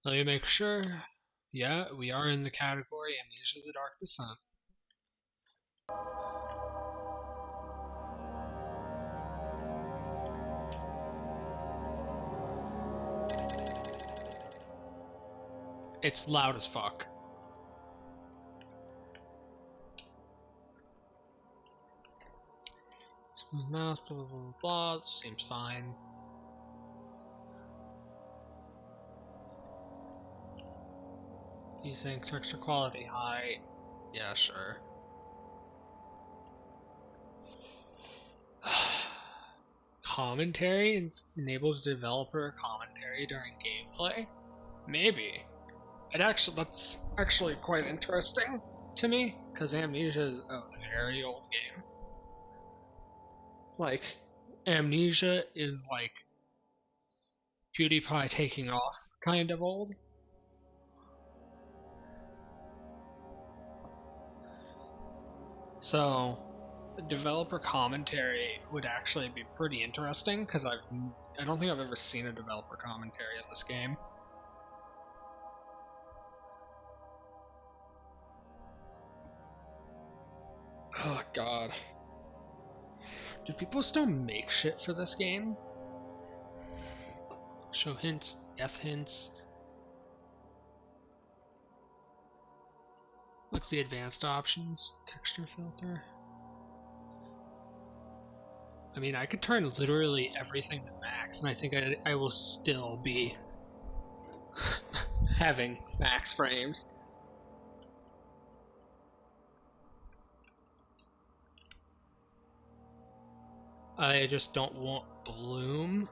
Let me make sure. Yeah, we are in the category Amnesia the Dark Descent. It's loud as fuck. Smooth mouse, blah blah blah blah. Seems fine. You think texture quality high? Yeah, sure. Commentary enables developer commentary during gameplay? Maybe. That's actually quite interesting to me, because Amnesia is a very old game. Like, Amnesia is like PewDiePie taking off kind of old. So, developer commentary would actually be pretty interesting because I don't think I've ever seen a developer commentary of this game. Oh god. Do people still make shit for this game? Show hints, death hints. What's the advanced options? Texture filter. I mean, I could turn literally everything to max, and I think I will still be having max frames. I just don't want bloom.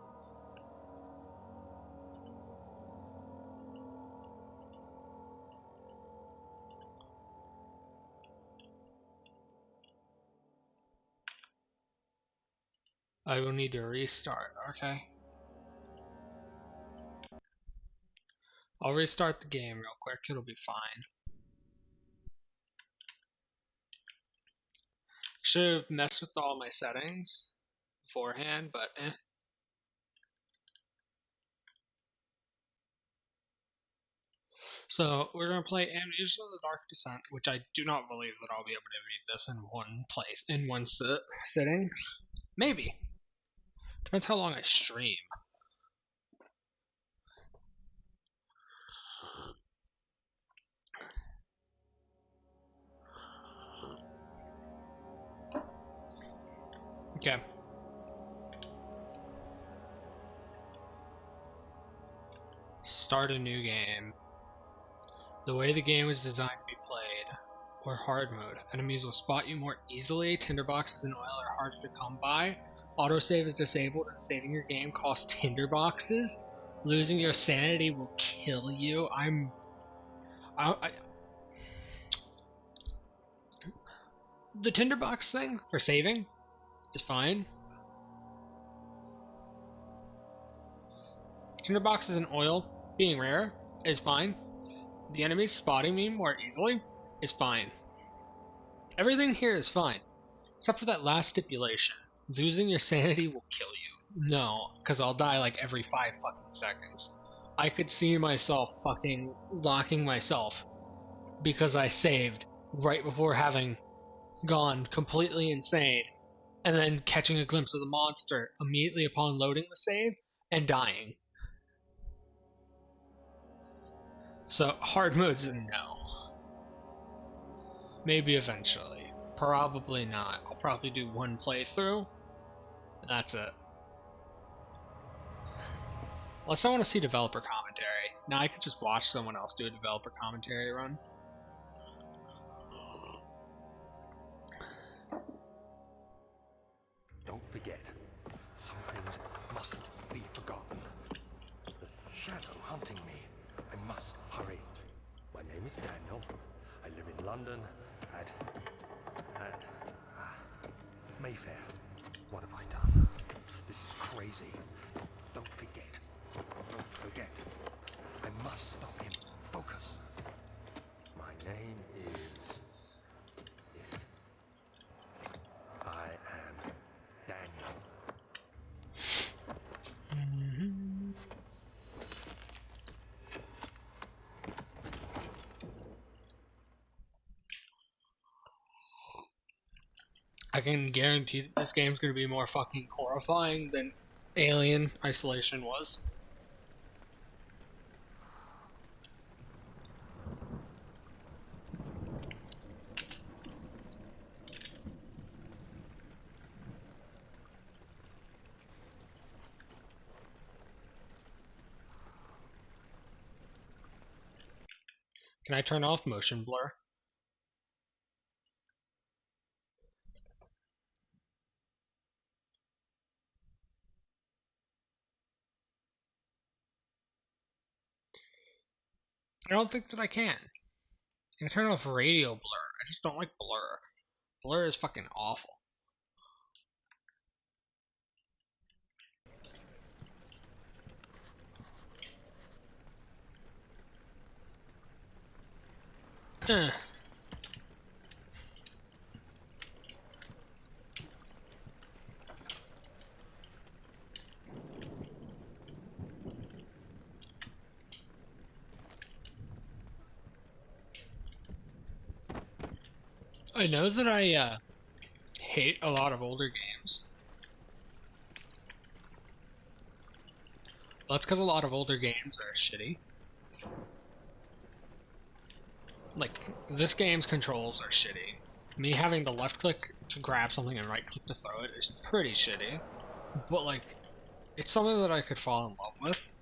I will need to restart, okay. I'll restart the game real quick, it'll be fine. Should have messed with all my settings beforehand, but eh. So we're gonna play Amnesia: The Dark Descent, which I do not believe that I'll be able to beat this in one sitting. Maybe. Depends how long I stream. Okay. Start a new game. The way the game was designed to be played, or hard mode, enemies will spot you more easily, tinderboxes and oil are harder to come by, autosave is disabled and saving your game costs tinderboxes, losing your sanity will kill you. The tinderbox thing for saving is fine. Tinderboxes and oil being rare is fine. The enemies spotting me more easily is fine. Everything here is fine, except for that last stipulation. Losing your sanity will kill you. No, because I'll die like every 5 fucking seconds. I could see myself fucking locking myself because I saved right before having gone completely insane, and then catching a glimpse of the monster immediately upon loading the save and dying. So hard mode's a no. Maybe eventually. Probably not. I'll probably do one playthrough. And that's it. Unless I want to see developer commentary. Now I could just watch someone else do a developer commentary run. Don't forget, some things mustn't be forgotten. The shadow hunting me. I must hurry. My name is Daniel. I live in London at Mayfair. What have I done? This is crazy. Don't forget. Don't forget. I must stop him. Focus. My name is... I am Daniel. I can guarantee that this game's gonna be more fucking horrifying than Alien Isolation was. Can I turn off motion blur? I don't think that I can. I can turn off radio blur. I just don't like blur. Blur is fucking awful. Eh. I know that I hate a lot of older games. Well, that's because a lot of older games are shitty. Like, this game's controls are shitty. Me having to left click to grab something and right click to throw it is pretty shitty. But, like, it's something that I could fall in love with.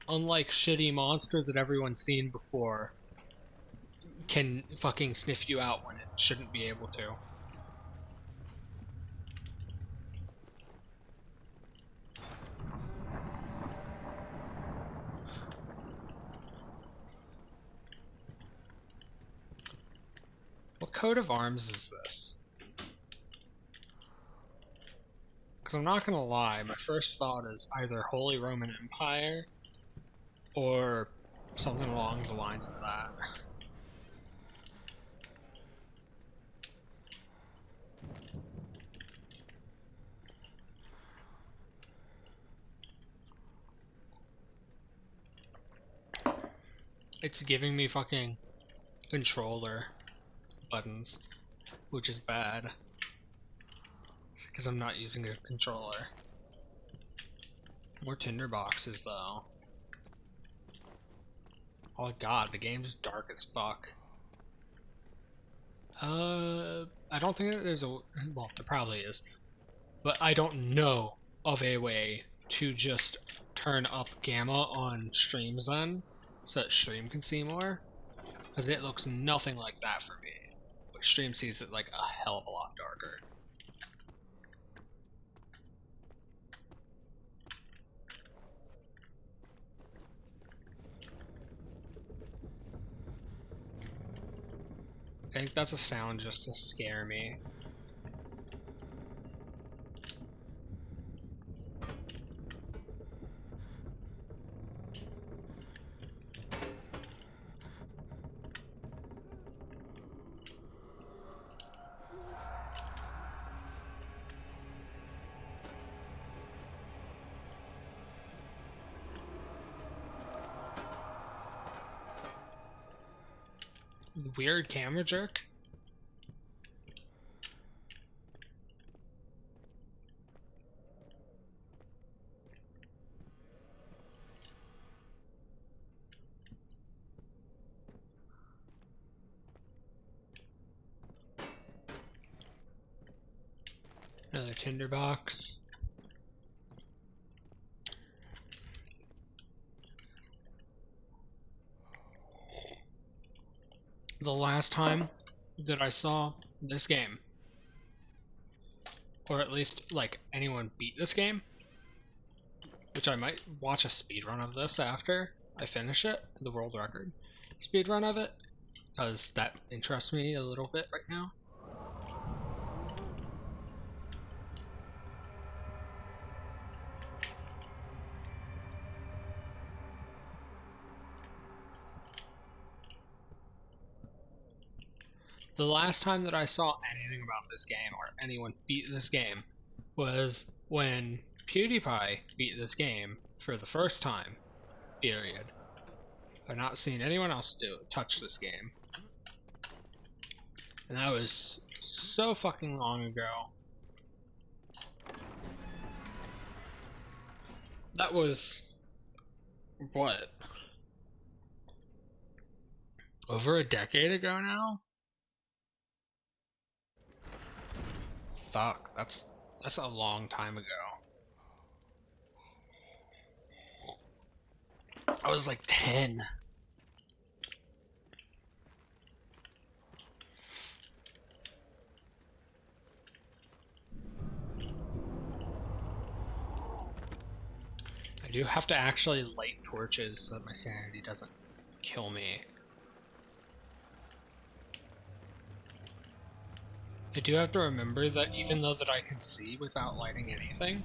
Unlike shitty monster that everyone's seen before can fucking sniff you out when it shouldn't be able to. What coat of arms is this? Because I'm not gonna lie, my first thought is either Holy Roman Empire or something along the lines of that. It's giving me fucking controller buttons, which is bad. Because I'm not using a controller. More tinder boxes though. Oh god, the game's dark as fuck. I don't think that there's a... well, there probably is. But I don't know of a way to just turn up gamma on streams then, so that stream can see more. Because it looks nothing like that for me. But stream sees it like a hell of a lot darker. I think that's a sound just to scare me. Weird camera jerk. Another tinderbox. The last time that I saw this game, or at least like anyone beat this game, which I might watch a speedrun of this after I finish it, the world record speedrun of it, because that interests me a little bit right now. The last time that I saw anything about this game or anyone beat this game was when PewDiePie beat this game for the first time, period. I've not seen anyone else touch this game. And that was so fucking long ago. That was... what? Over a decade ago now? Fuck, that's a long time ago. I was like 10. I do have to actually light torches so that my sanity doesn't kill me. I do have to remember that even though that I can see without lighting anything,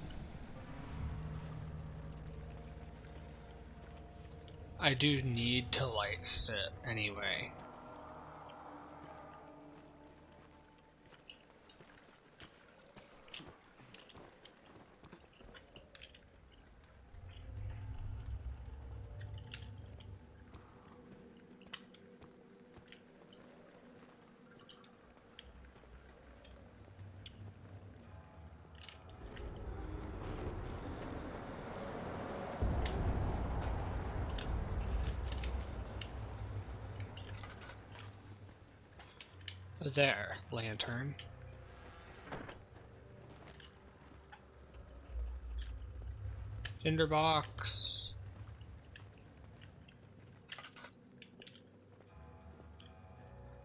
I do need to light sit anyway. There, lantern. Tinderbox.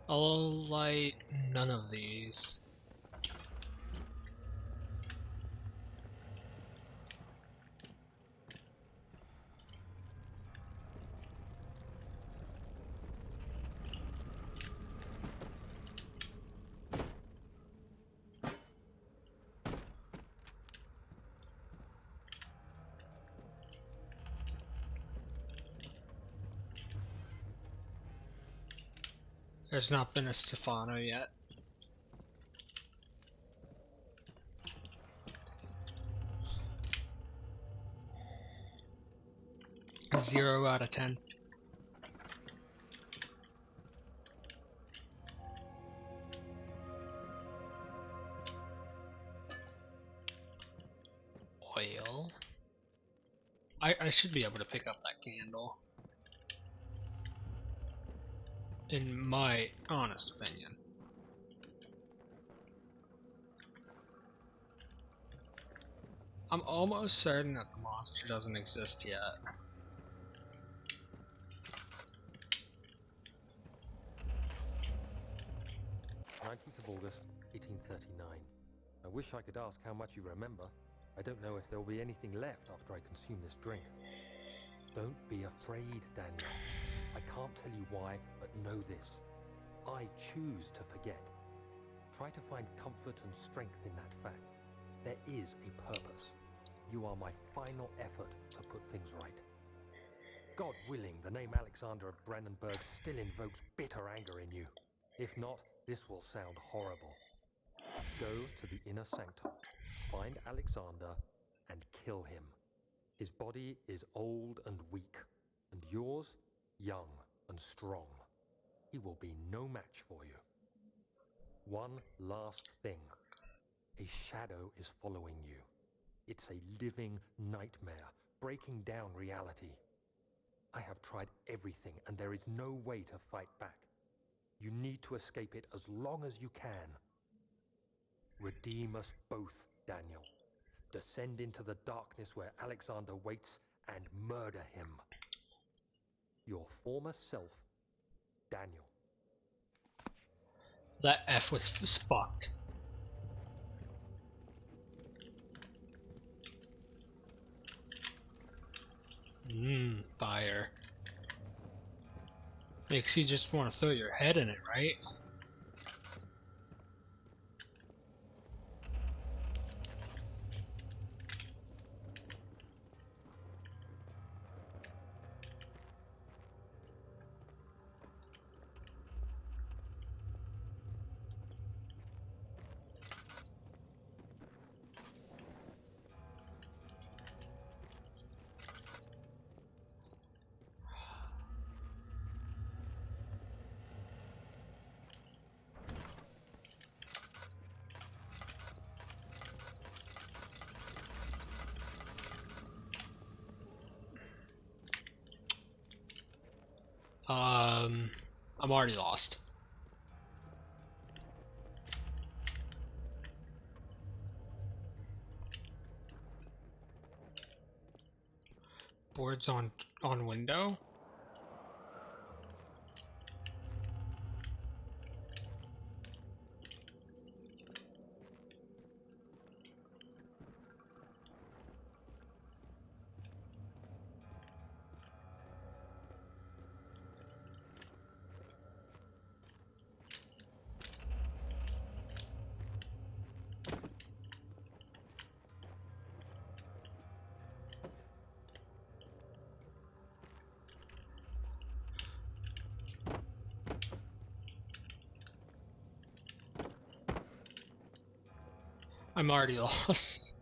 I'll light none of these. There's not been a Stefano yet. Zero out of 10. Oil. I should be able to pick up that candle. In my honest opinion. I'm almost certain that the monster doesn't exist yet. 19th of August, 1839. I wish I could ask how much you remember. I don't know if there will be anything left after I consume this drink. Don't be afraid, Daniel. I can't tell you why, but know this. I choose to forget. Try to find comfort and strength in that fact. There is a purpose. You are my final effort to put things right. God willing, the name Alexander of Brandenburg still invokes bitter anger in you. If not, this will sound horrible. Go to the inner sanctum, find Alexander, and kill him. His body is old and weak, and yours, young and strong. He will be no match for you. One last thing. A shadow is following you. It's a living nightmare, breaking down reality. I have tried everything, and there is no way to fight back. You need to escape it as long as you can. Redeem us both, Daniel. Descend into the darkness where Alexander waits and murder him. Your former self, Daniel. That F was fucked. Fire. Makes you just want to throw your head in it, right? I'm already lost. Boards on window. I'm already lost.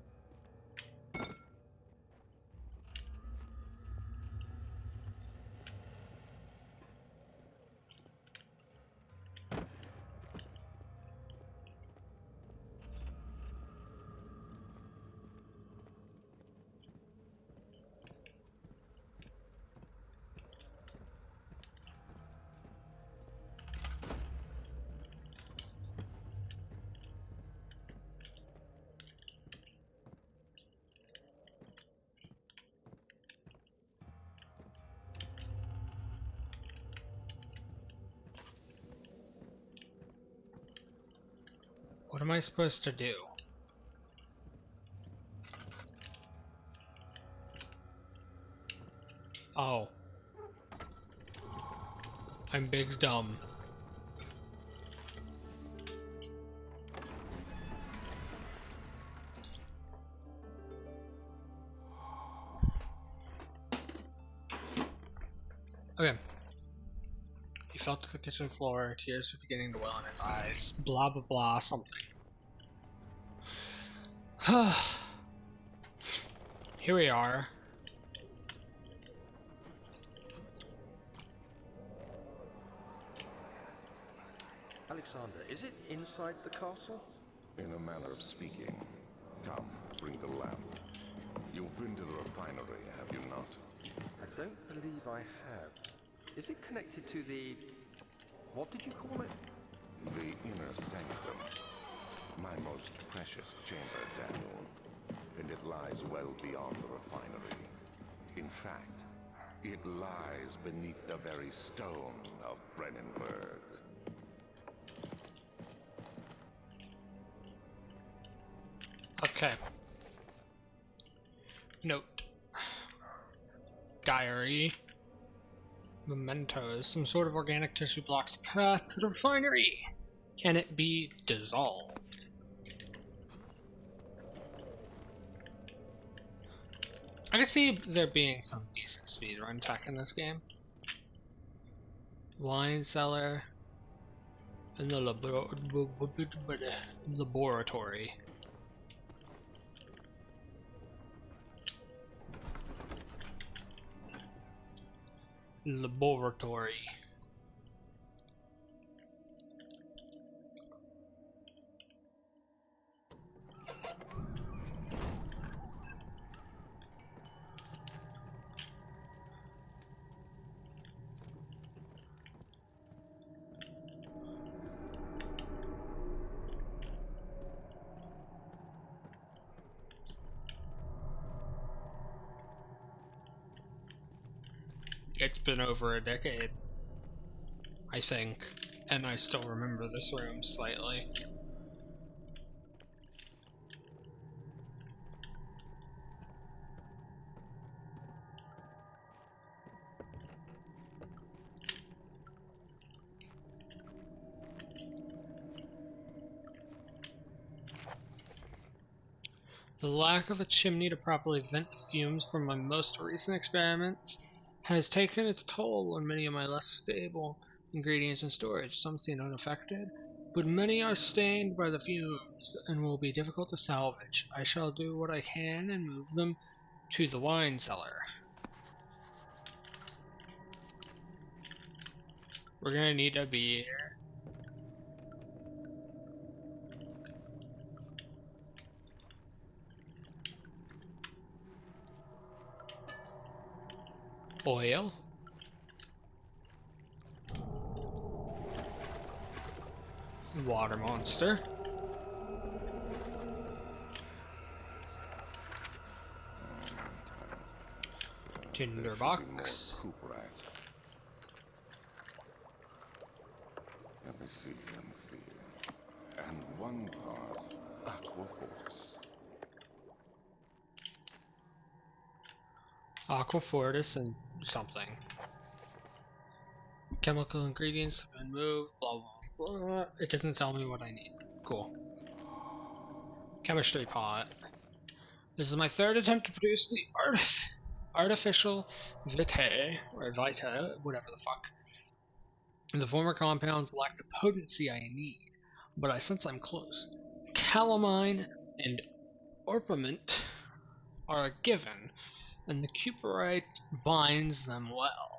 What am I supposed to do? Oh. I'm big dumb. Okay. He fell to the kitchen floor, tears were beginning to well in his eyes. Blah blah blah something. Here we are. Alexander, is it inside the castle? In a manner of speaking. Come, bring the lamp. You've been to the refinery, have you not? I don't believe I have. Is it connected to the... what did you call it? The inner sanctum. My most precious chamber, Daniel. And it lies well beyond the refinery. In fact, it lies beneath the very stone of Brennenburg. Okay. Note. Diary. Mementos. Some sort of organic tissue blocks the path to the refinery. Can it be dissolved? I can see there being some decent speedrun tech in this game. Wine cellar. And the laboratory. Laboratory. It's been over a decade, I think, and I still remember this room slightly. The lack of a chimney to properly vent the fumes from my most recent experiments has taken its toll on many of my less stable ingredients in storage. Some seem unaffected, but many are stained by the fumes and will be difficult to salvage. I shall do what I can and move them to the wine cellar. We're gonna need a beer. Oil. Water monster. Tinderbox. Poop rats. Let me see. And one part aquafortis. Aquafortis and something. Chemical ingredients have been moved, blah blah blah. It doesn't tell me what I need. Cool. Chemistry pot. This is my third attempt to produce the artificial vitae, or vitae, whatever the fuck. The former compounds lack the potency I need, but I sense I'm close. Calamine and orpiment are a given, and the cuprite binds them well.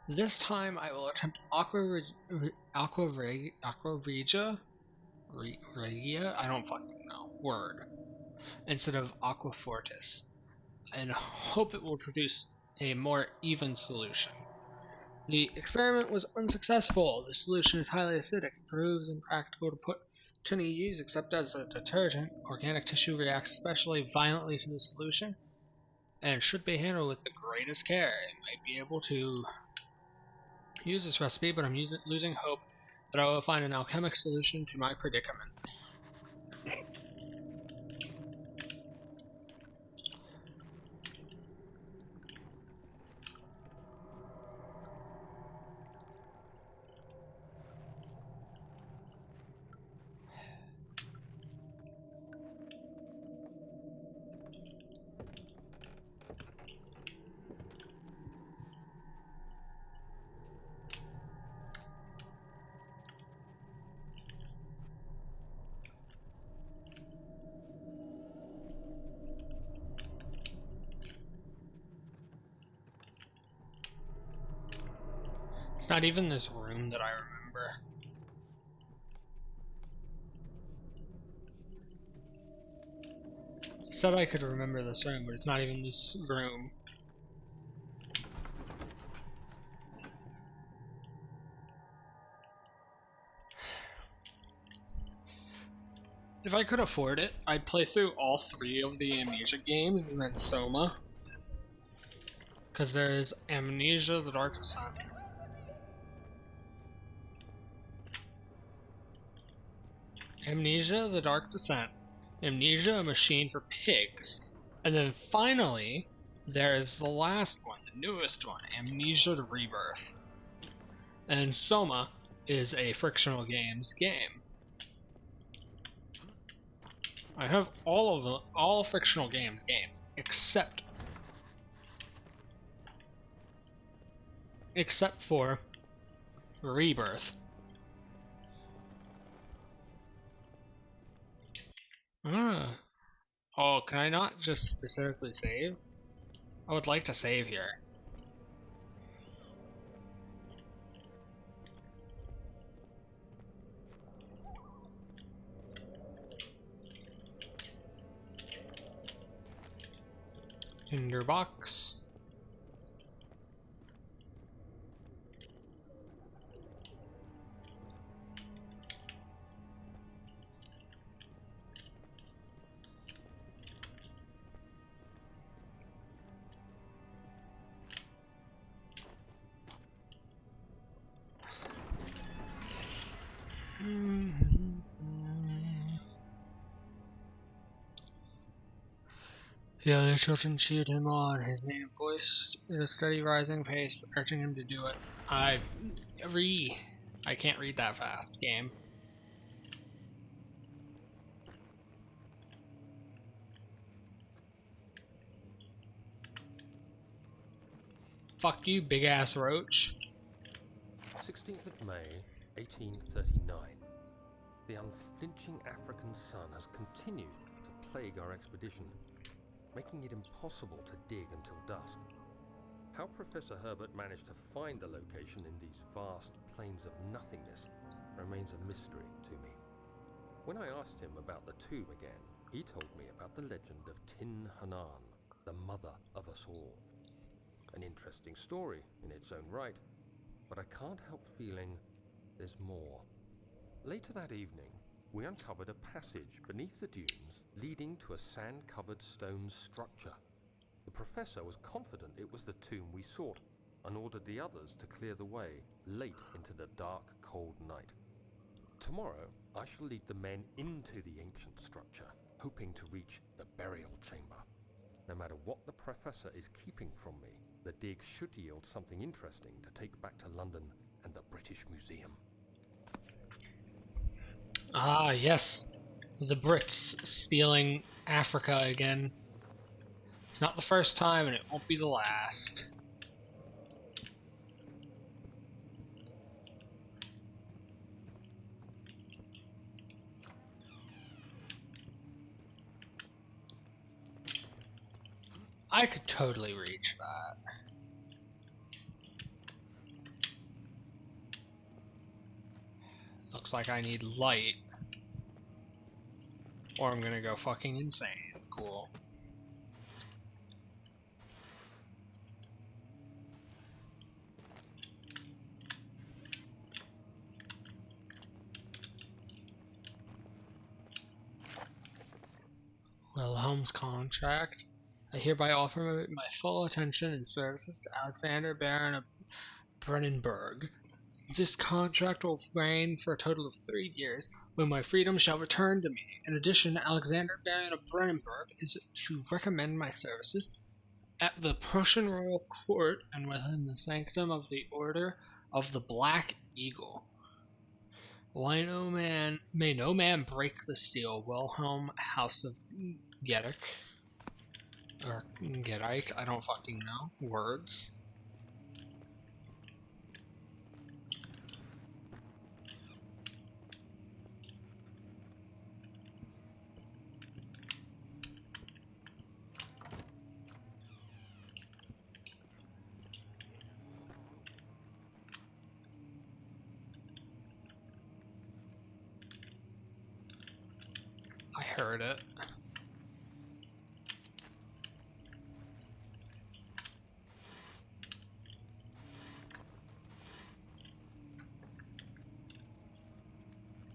This time I will attempt aquaregia? Regia? I don't fucking know. Word. Instead of aquafortis, and hope it will produce a more even solution. The experiment was unsuccessful. The solution is highly acidic. It proves impractical to put to any use except as a detergent. Organic tissue reacts especially violently to the solution, and should be handled with the greatest care. I might be able to use this recipe, but I'm losing hope that I will find an alchemic solution to my predicament. It's not even this room that I remember. I said I could remember this room, but it's not even this room. If I could afford it, I'd play through all 3 of the Amnesia games and then Soma. Because there's Amnesia, The Dark Descent. Amnesia, The Dark Descent. Amnesia, A Machine for Pigs. And then finally, there's the last one, the newest one, Amnesia the Rebirth. And Soma is a Frictional Games game. I have all Frictional Games except for Rebirth. Oh, can I not just specifically save? I would like to save here. Tinderbox. The other children cheered him on, his native voice in a steady rising pace, urging him to do it. I can't read that fast, game. Fuck you, big ass roach. 16th of May, 1839. The unflinching African sun has continued to plague our expedition, making it impossible to dig until dusk. How Professor Herbert managed to find the location in these vast plains of nothingness remains a mystery to me. When I asked him about the tomb again, he told me about the legend of Tin Hanan, the mother of us all. An interesting story in its own right, but I can't help feeling there's more. Later that evening, we uncovered a passage beneath the dunes leading to a sand-covered stone structure. The professor was confident it was the tomb we sought and ordered the others to clear the way late into the dark, cold night. Tomorrow, I shall lead the men into the ancient structure, hoping to reach the burial chamber. No matter what the professor is keeping from me, the dig should yield something interesting to take back to London and the British Museum. Ah, yes. The Brits stealing Africa again. It's not the first time, and it won't be the last. I could totally reach that. Looks like I need light. Or I'm gonna go fucking insane. Cool. Wilhelm's contract. I hereby offer my full attention and services to Alexander Baron of Brennenburg. This contract will reign for a total of 3 years, when my freedom shall return to me. In addition, Alexander Baron of Brennenburg is to recommend my services at the Prussian royal court and within the sanctum of the Order of the Black Eagle. May no man break the seal. Wilhelm, House of Geddich. Or Geddich, I don't fucking know. Words. I heard it.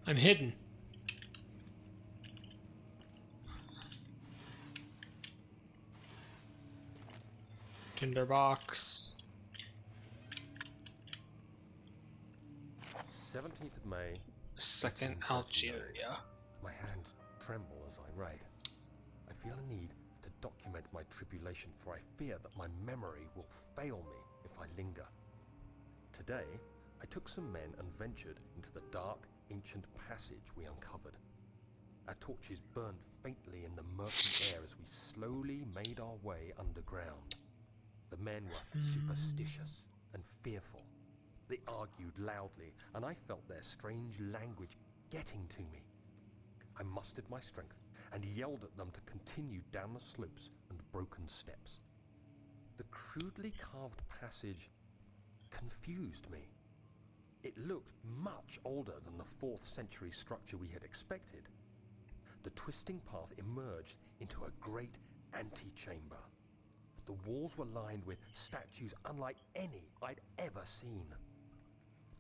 I'm hidden. Tinderbox. 17th of May. Second 1839. Algeria. My hands tremble as I write. I feel a need to document my tribulation, for I fear that my memory will fail me if I linger. Today, I took some men and ventured into the dark, ancient passage we uncovered. Our torches burned faintly in the murky air as we slowly made our way underground. The men were superstitious and fearful. They argued loudly, and I felt their strange language getting to me. I mustered my strength and yelled at them to continue down the slopes and broken steps. The crudely carved passage confused me. It looked much older than the 4th century structure we had expected. The twisting path emerged into a great antechamber. The walls were lined with statues unlike any I'd ever seen.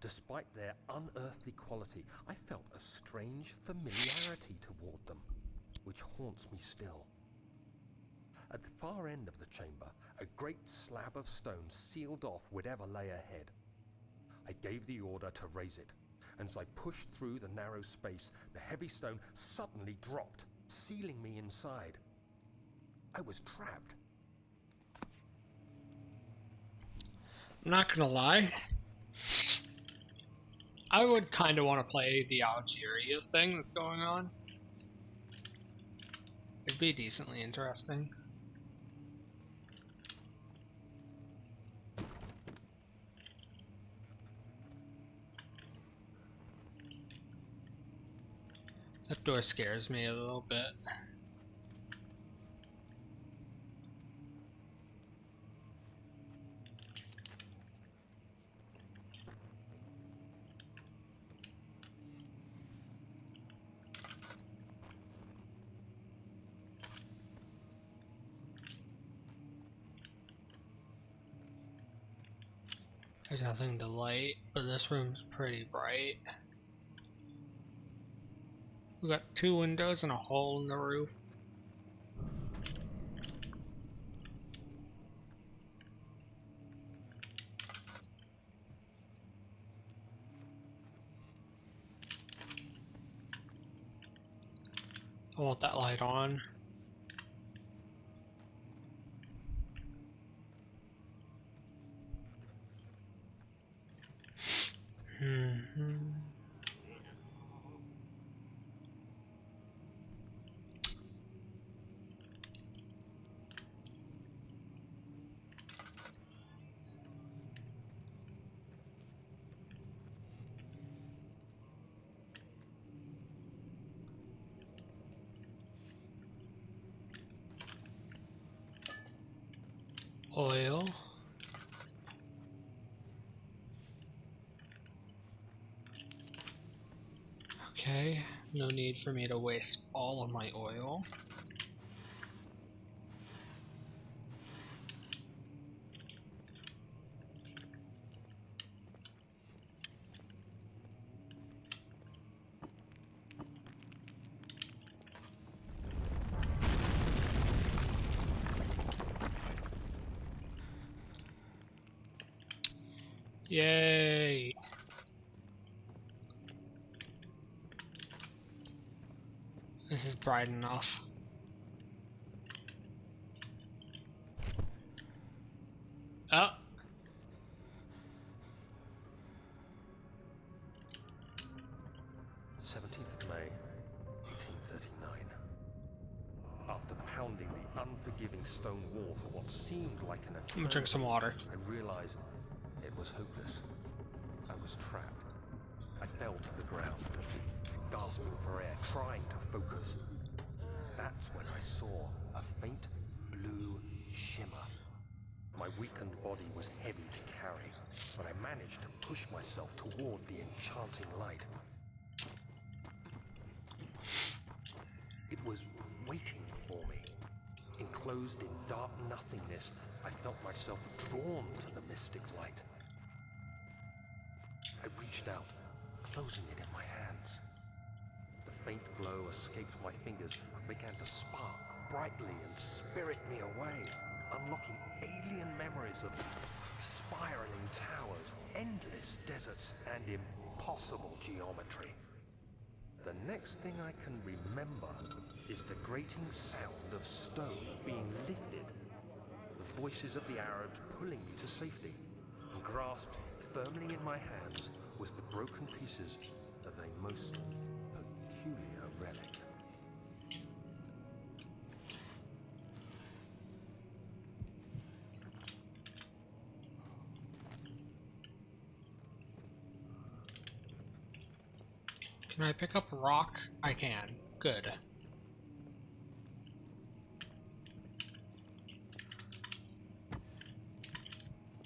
Despite their unearthly quality, I felt a strange familiarity toward them, which haunts me still. At the far end of the chamber, a great slab of stone sealed off whatever lay ahead. I gave the order to raise it, and as I pushed through the narrow space, the heavy stone suddenly dropped, sealing me inside. I was trapped. I'm not gonna lie. I would kind of want to play the Algeria thing that's going on. It'd be decently interesting. That door scares me a little bit. There's nothing to light, but this room's pretty bright. We got 2 windows and a hole in the roof. I want that light on. Oil. Okay, no need for me to waste all of my oil. Yay! This is bright enough. Oh! 17th May, 1839. After pounding the unforgiving stone wall for what seemed like an eternity, I'm gonna drink some water. I realized it was hopeless. I was trapped. I fell to the ground, gasping for air, trying to focus. That's when I saw a faint blue shimmer. My weakened body was heavy to carry, but I managed to push myself toward the enchanting light. It was waiting for me. Enclosed in dark nothingness, I felt myself drawn to the mystic light. I reached out, closing it in my hands. The faint glow escaped my fingers and began to spark brightly and spirit me away, unlocking alien memories of spiraling towers, endless deserts, and impossible geometry. The next thing I can remember is the grating sound of stone being lifted, the voices of the Arabs pulling me to safety, and grasped firmly in my hands was the broken pieces of a most peculiar relic. Can I pick up rock? I can. Good.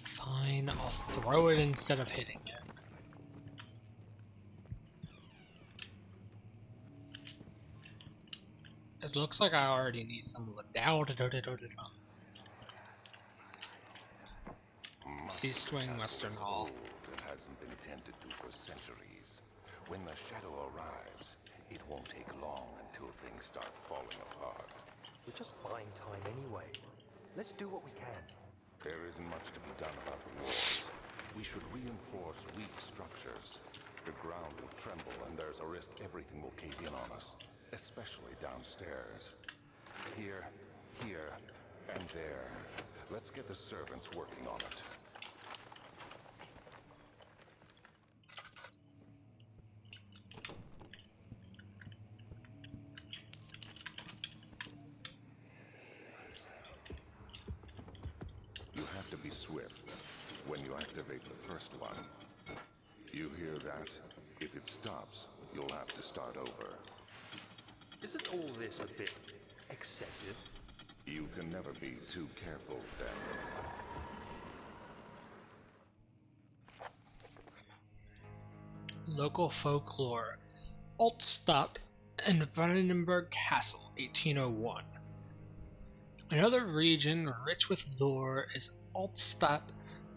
Fine, I'll throw it instead of hitting it. It looks like I already need some East Wing, Western Hall. It hasn't been tended to for centuries. When the shadow arrives, it won't take long until things start falling apart. We're just buying time anyway. Let's do what we can. There isn't much to be done about the walls. We should reinforce weak structures. The ground will tremble and there's a risk everything will cave in on us, especially downstairs. Here, and there. Let's get the servants working on it. You have to be swift when you activate the first one. You hear that? If it stops, you'll have to start over. Isn't all this a bit excessive? You can never be too careful, Daniel. Local folklore. Altstadt and Brandenburg Castle, 1801. Another region rich with lore is Altstadt,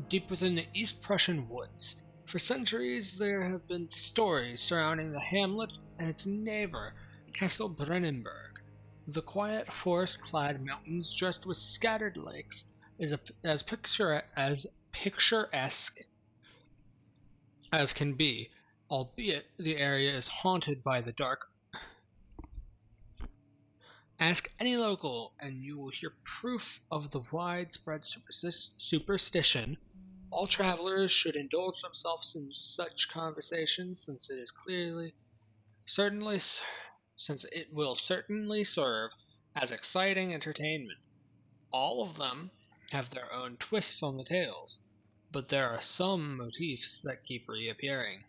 deep within the East Prussian woods. For centuries there have been stories surrounding the hamlet and its neighbor, Castle Brennenburg. The quiet, forest-clad mountains dressed with scattered lakes is as picturesque as can be, albeit the area is haunted by the dark. Ask any local, and you will hear proof of the widespread superstition. All travelers should indulge themselves in such conversations, since it will certainly serve as exciting entertainment. All of them have their own twists on the tales, but there are some motifs that keep reappearing.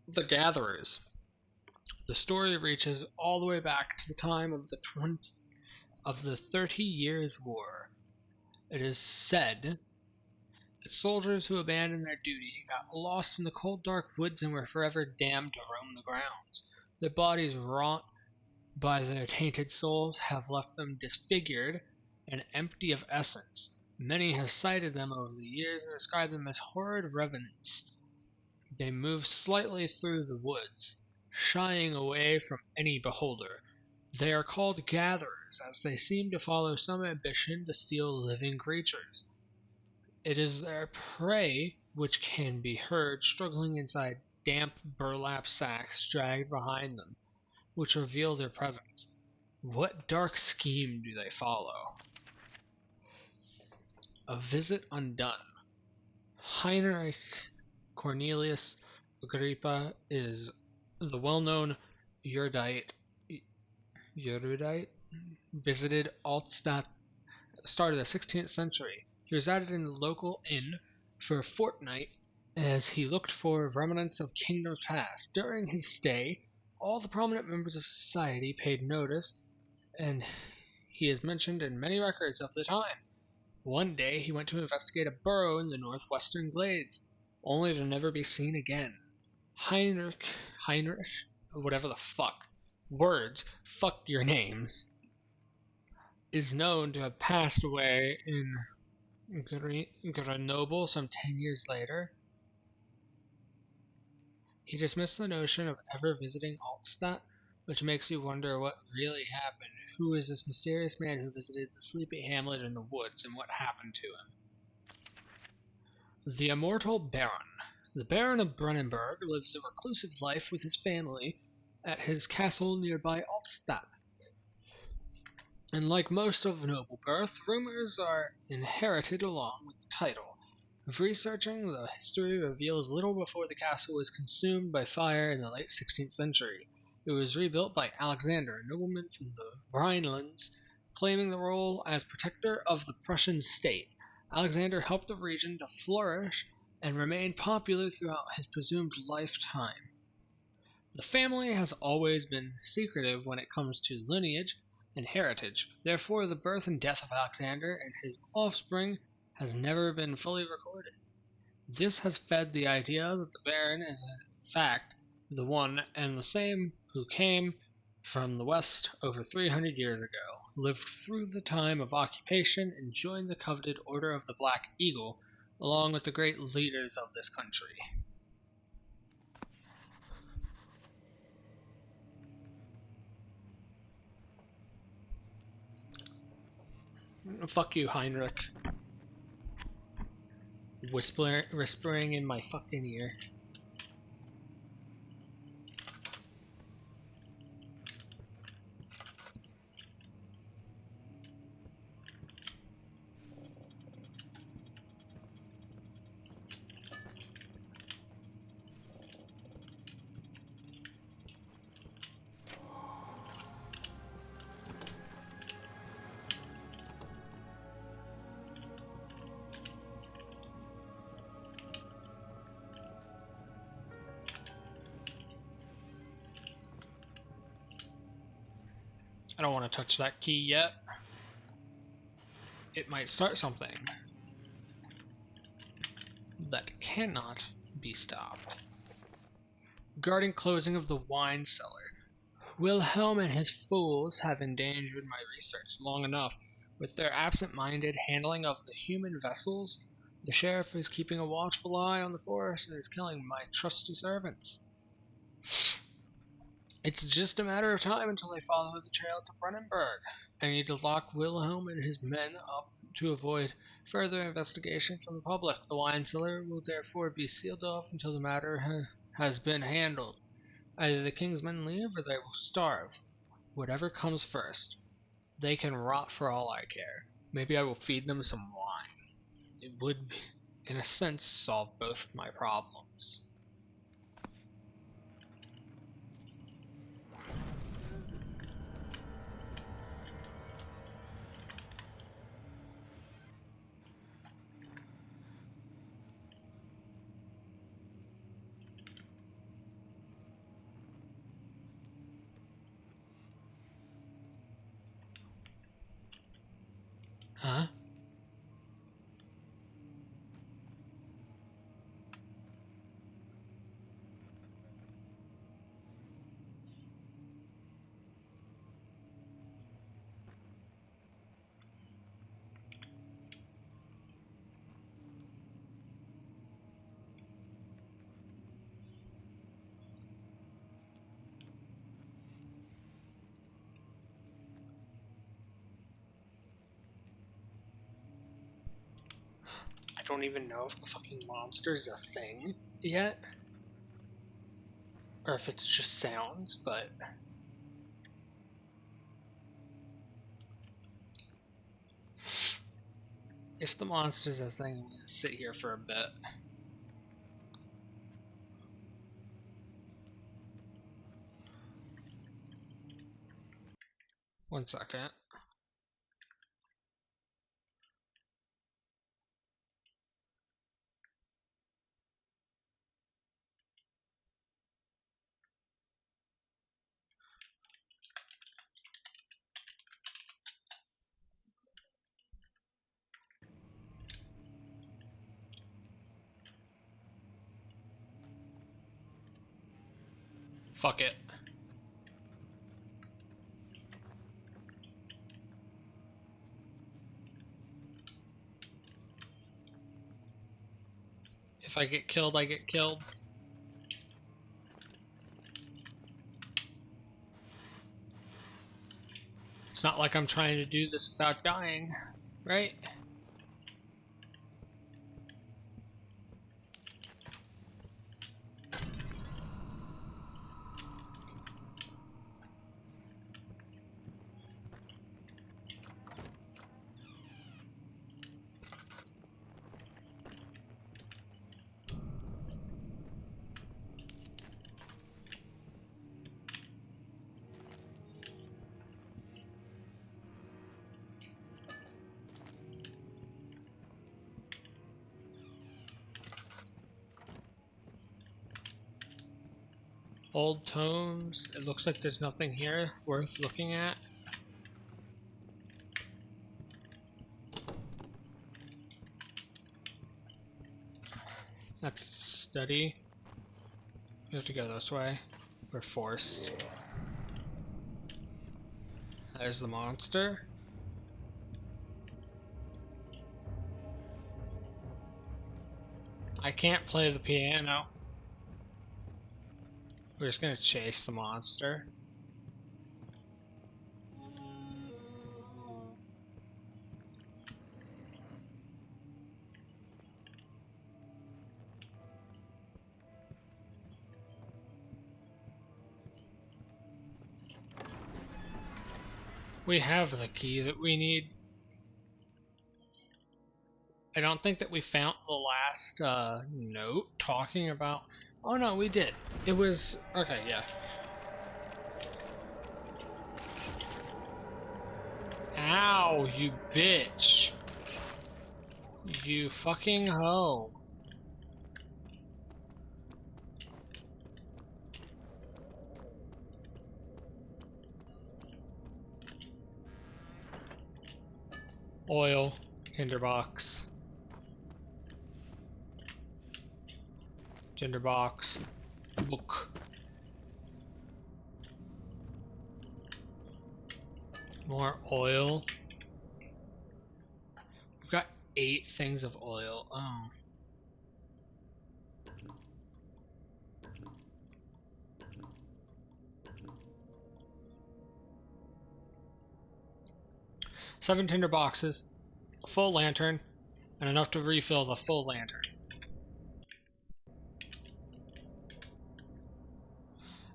The Gatherers. The story reaches all the way back to the time of the 30 Years' War. It is said that soldiers who abandoned their duty got lost in the cold dark woods and were forever damned to roam the grounds. Their bodies, wrought by their tainted souls, have left them disfigured and empty of essence. Many have cited them over the years and described them as horrid revenants. They move slightly through the woods, shying away from any beholder. They are called gatherers, as they seem to follow some ambition to steal living creatures. It is their prey which can be heard struggling inside damp burlap sacks dragged behind them, which reveal their presence. What dark scheme do they follow? A Visit Undone. Heinrich Cornelius Agrippa is the well-known erudite visited Altstadt at the start of the 16th century. He resided in the local inn for a fortnight as he looked for remnants of kingdoms past. During his stay, all the prominent members of society paid notice, and he is mentioned in many records of the time. One day he went to investigate a burrow in the northwestern glades, only to never be seen again. Heinrich, whatever the fuck, words, fuck your names, is known to have passed away in Grenoble some 10 years later. He dismissed the notion of ever visiting Altstadt, which makes you wonder what really happened. Who is this mysterious man who visited the sleepy hamlet in the woods, and what happened to him? The Immortal Baron. The Baron of Brennenburg lives a reclusive life with his family at his castle nearby Altstadt. And like most of noble birth, rumors are inherited along with the title. Researching the history reveals little before the castle was consumed by fire in the late 16th century. It was rebuilt by Alexander, a nobleman from the Rhinelands, claiming the role as protector of the Prussian state. Alexander helped the region to flourish and remained popular throughout his presumed lifetime. The family has always been secretive when it comes to lineage and heritage. Therefore, the birth and death of Alexander and his offspring has never been fully recorded. This has fed the idea that the Baron is in fact the one and the same who came from the west over 300 years ago, lived through the time of occupation, and joined the coveted Order of the Black Eagle, along with the great leaders of this country. Fuck you, Heinrich. Whispering in my fucking ear. I don't want to touch that key yet. It might start something that cannot be stopped. Guarding closing of the wine cellar. Wilhelm and his fools have endangered my research long enough. With their absent-minded handling of the human vessels, the sheriff is keeping a watchful eye on the forest and is killing my trusty servants. It's just a matter of time until they follow the trail to Brennenburg. I need to lock Wilhelm and his men up to avoid further investigation from the public. The wine cellar will therefore be sealed off until the matter has been handled. Either the king's men leave or they will starve. Whatever comes first. They can rot for all I care. Maybe I will feed them some wine. It would, in a sense, solve both my problems. Huh? I don't even know if the fucking monster's a thing yet. Or if it's just sounds, but... If the monster's a thing, I'm gonna sit here for a bit. One second. Fuck it. If I get killed, I get killed. It's not like I'm trying to do this without dying, right? Old tomes. It looks like there's nothing here worth looking at. That's study. We have to go this way. We're forced. There's the monster. I can't play the piano. We're just gonna chase the monster. We have the key that we need. I don't think that we found the last note talking about... Oh no, we did. It was... Okay, yeah. Ow, you bitch. You fucking hoe. Oil. Tinderbox. Tinderbox. Book. More oil. We've got 8 things of oil. Oh. 7 tinder boxes, a full lantern, and enough to refill the full lantern.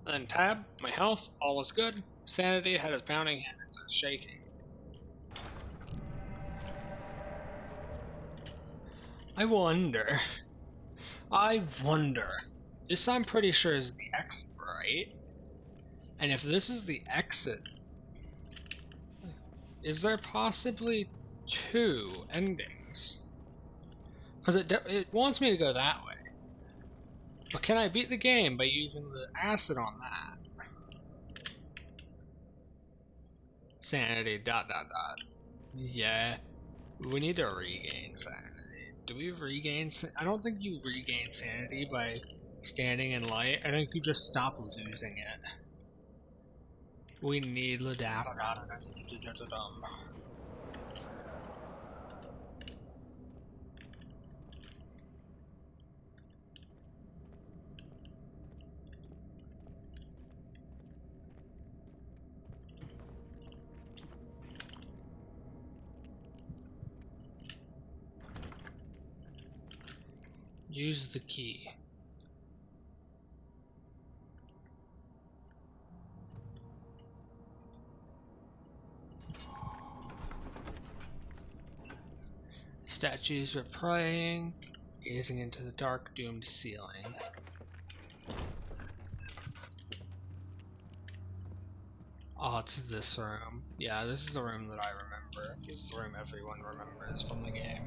And then tab, my health, all is good. Sanity, head is pounding, hands is shaking. I wonder. This I'm pretty sure is the exit, right? And if this is the exit, is there possibly 2 endings? Because it wants me to go that way. But can I beat the game by using the acid on that? Sanity, ... Yeah, we need to regain sanity. Do we regain? I don't think you regain sanity by standing in light. I think you just stop losing it. We need use the key. Statues are praying, gazing into the dark, doomed ceiling. Oh, it's this room. Yeah, this is the room that I remember. This is the room everyone remembers from the game.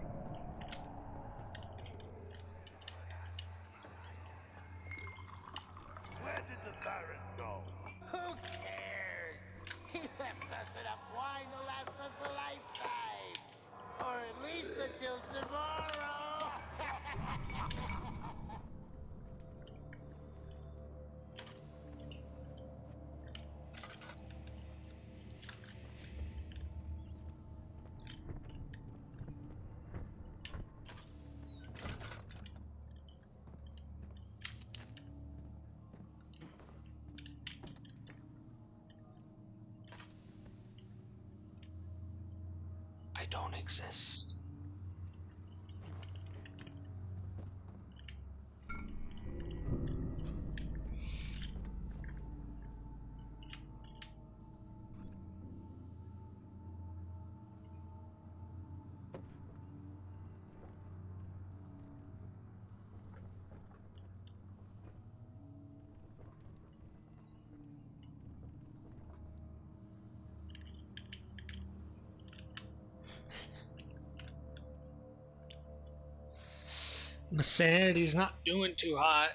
Where did the Baron go? Who cares? He left us enough wine to last us a lifetime. Or at least until tomorrow. I don't exist. My sanity's not doing too hot.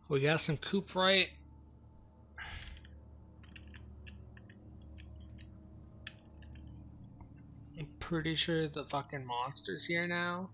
We got some Cooperite. I'm pretty sure the fucking monster's here now.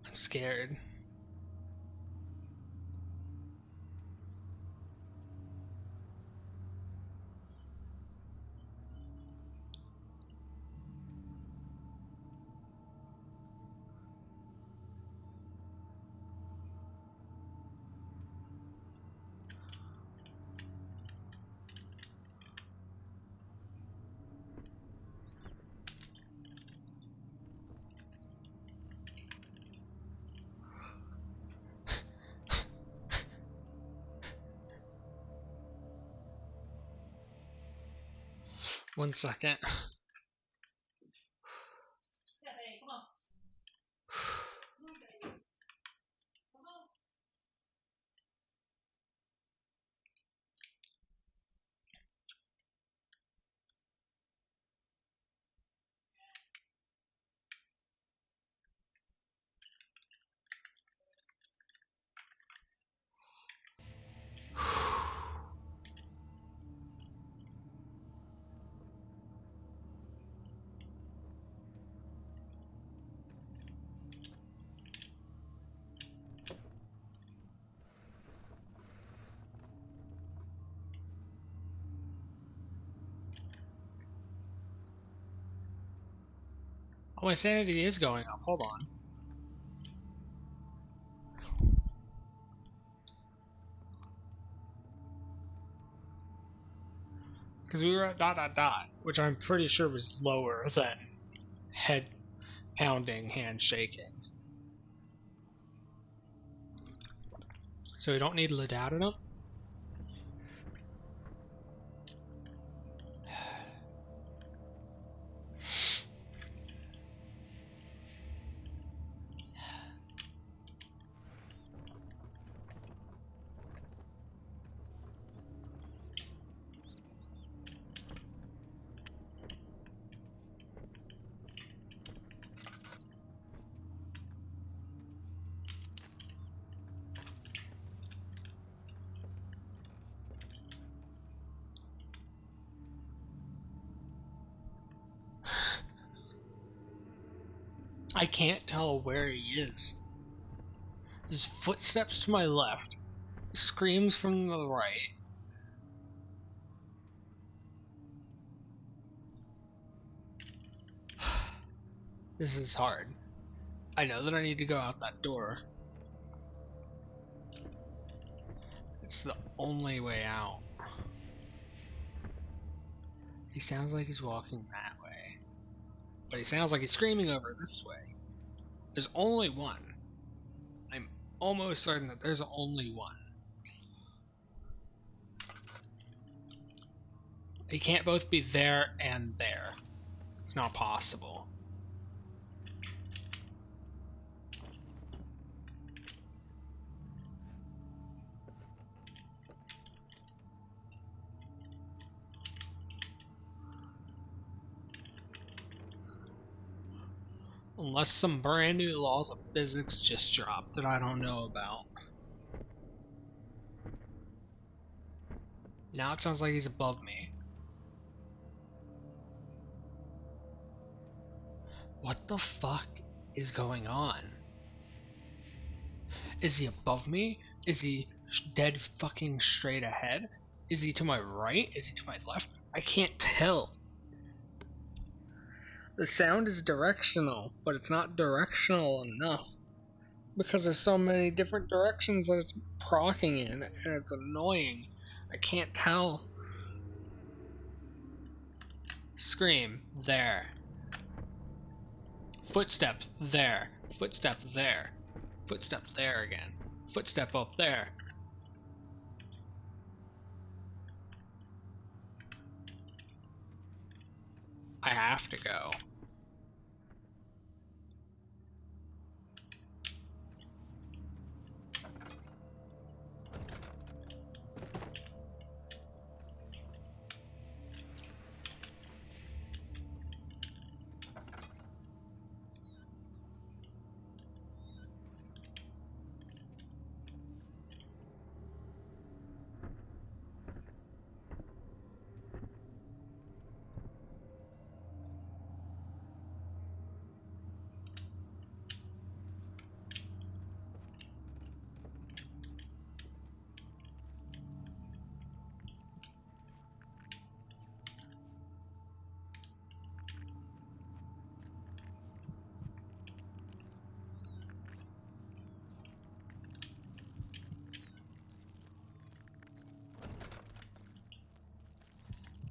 I'm scared. One second. Oh, my sanity is going up. Hold on. Because we were at ... which I'm pretty sure was lower than head pounding, hand shaking. So we don't need Laudanum? I can't tell where he is. There's footsteps to my left, screams from the right. This is hard. I know that I need to go out that door. It's the only way out. He sounds like he's walking that way, but he sounds like he's screaming over this way. There's only one. I'm almost certain that there's only one. He can't both be there and there. It's not possible. Unless some brand new laws of physics just dropped that I don't know about. Now it sounds like he's above me. What the fuck is going on? Is he above me? Is he dead fucking straight ahead? Is he to my right? Is he to my left? I can't tell. The sound is directional, but it's not directional enough. Because there's so many different directions that it's procking in, and it's annoying. I can't tell. Scream, there. Footstep, there. Footstep, there. Footstep, there again. Footstep up there. I have to go.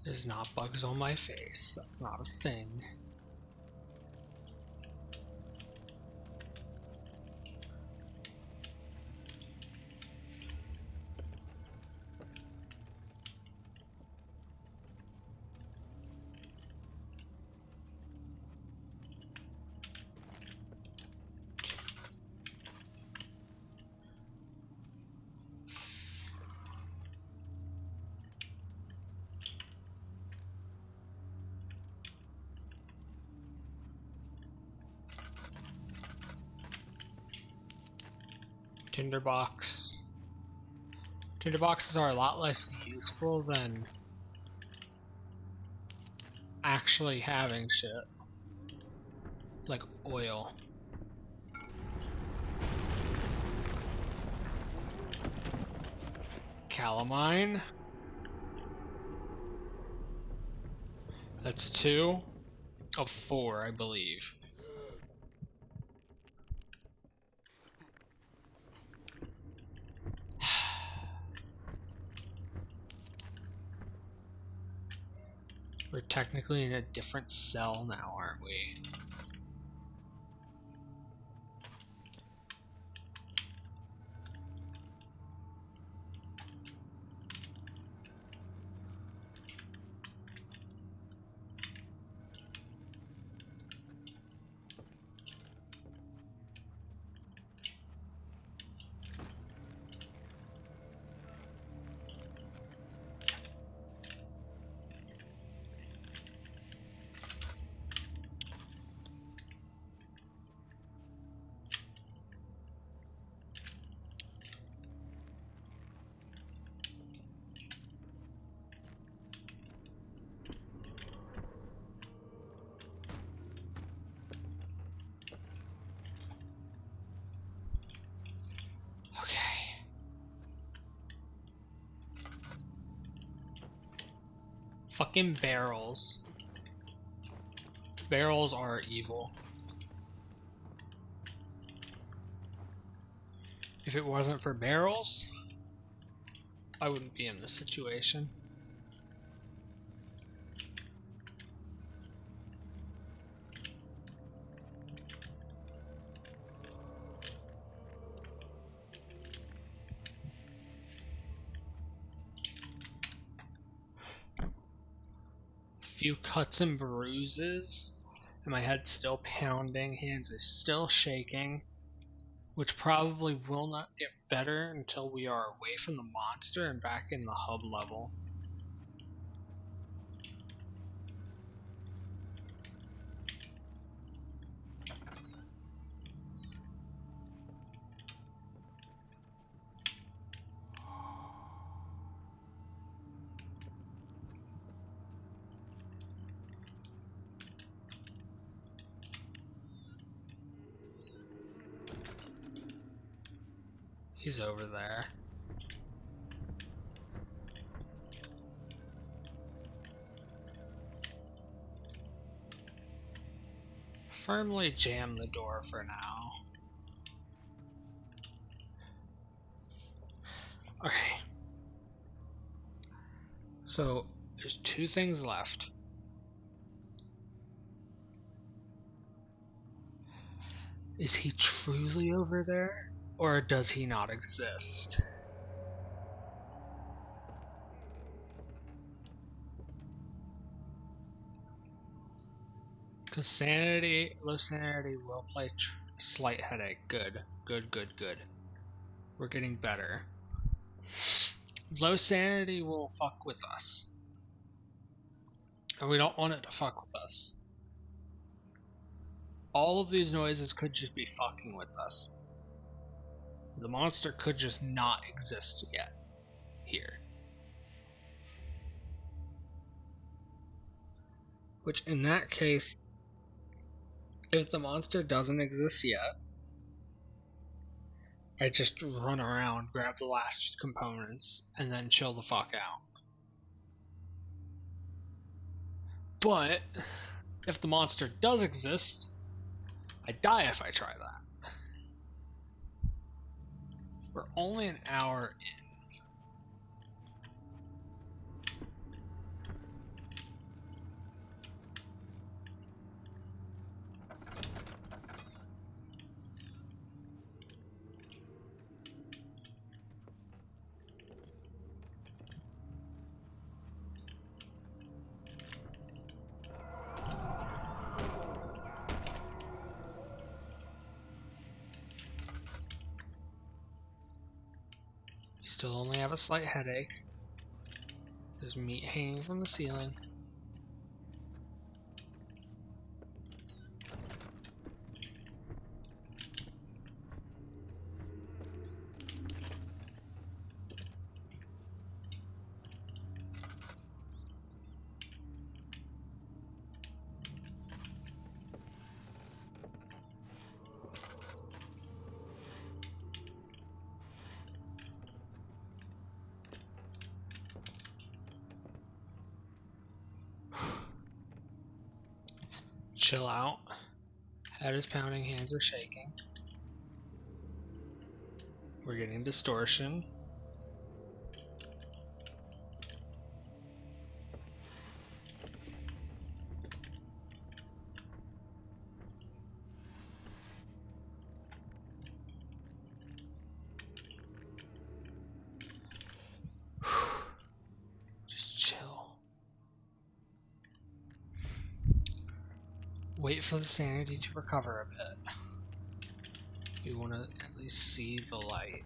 There's not bugs on my face. That's not a thing. Tinderbox. Tinderboxes are a lot less useful than actually having shit. Like oil. Calamine. That's 2 of 4, I believe. We're technically in a different cell now, aren't we? Fucking barrels. Barrels are evil. If it wasn't for barrels, I wouldn't be in this situation. Few cuts and bruises, and my head's still pounding, hands are still shaking, which probably will not get better until we are away from the monster and back in the hub level. He's over there. Firmly jam the door for now. Okay. So, there's two things left. Is he truly over there? Or does he not exist? Because sanity, low sanity will play slight headache. Good, good, good, good. We're getting better. Low sanity will fuck with us. And we don't want it to fuck with us. All of these noises could just be fucking with us. The monster could just not exist yet. Here. Which in that case, if the monster doesn't exist yet, I just run around, grab the last components, and then chill the fuck out. But, if the monster does exist, I die if I try that. We're only an hour in. Still only have a slight headache. There's meat hanging from the ceiling. Chill out. Head is pounding, hands are shaking. We're getting distortion. wait for the sanity to recover a bit. We want to at least see the light.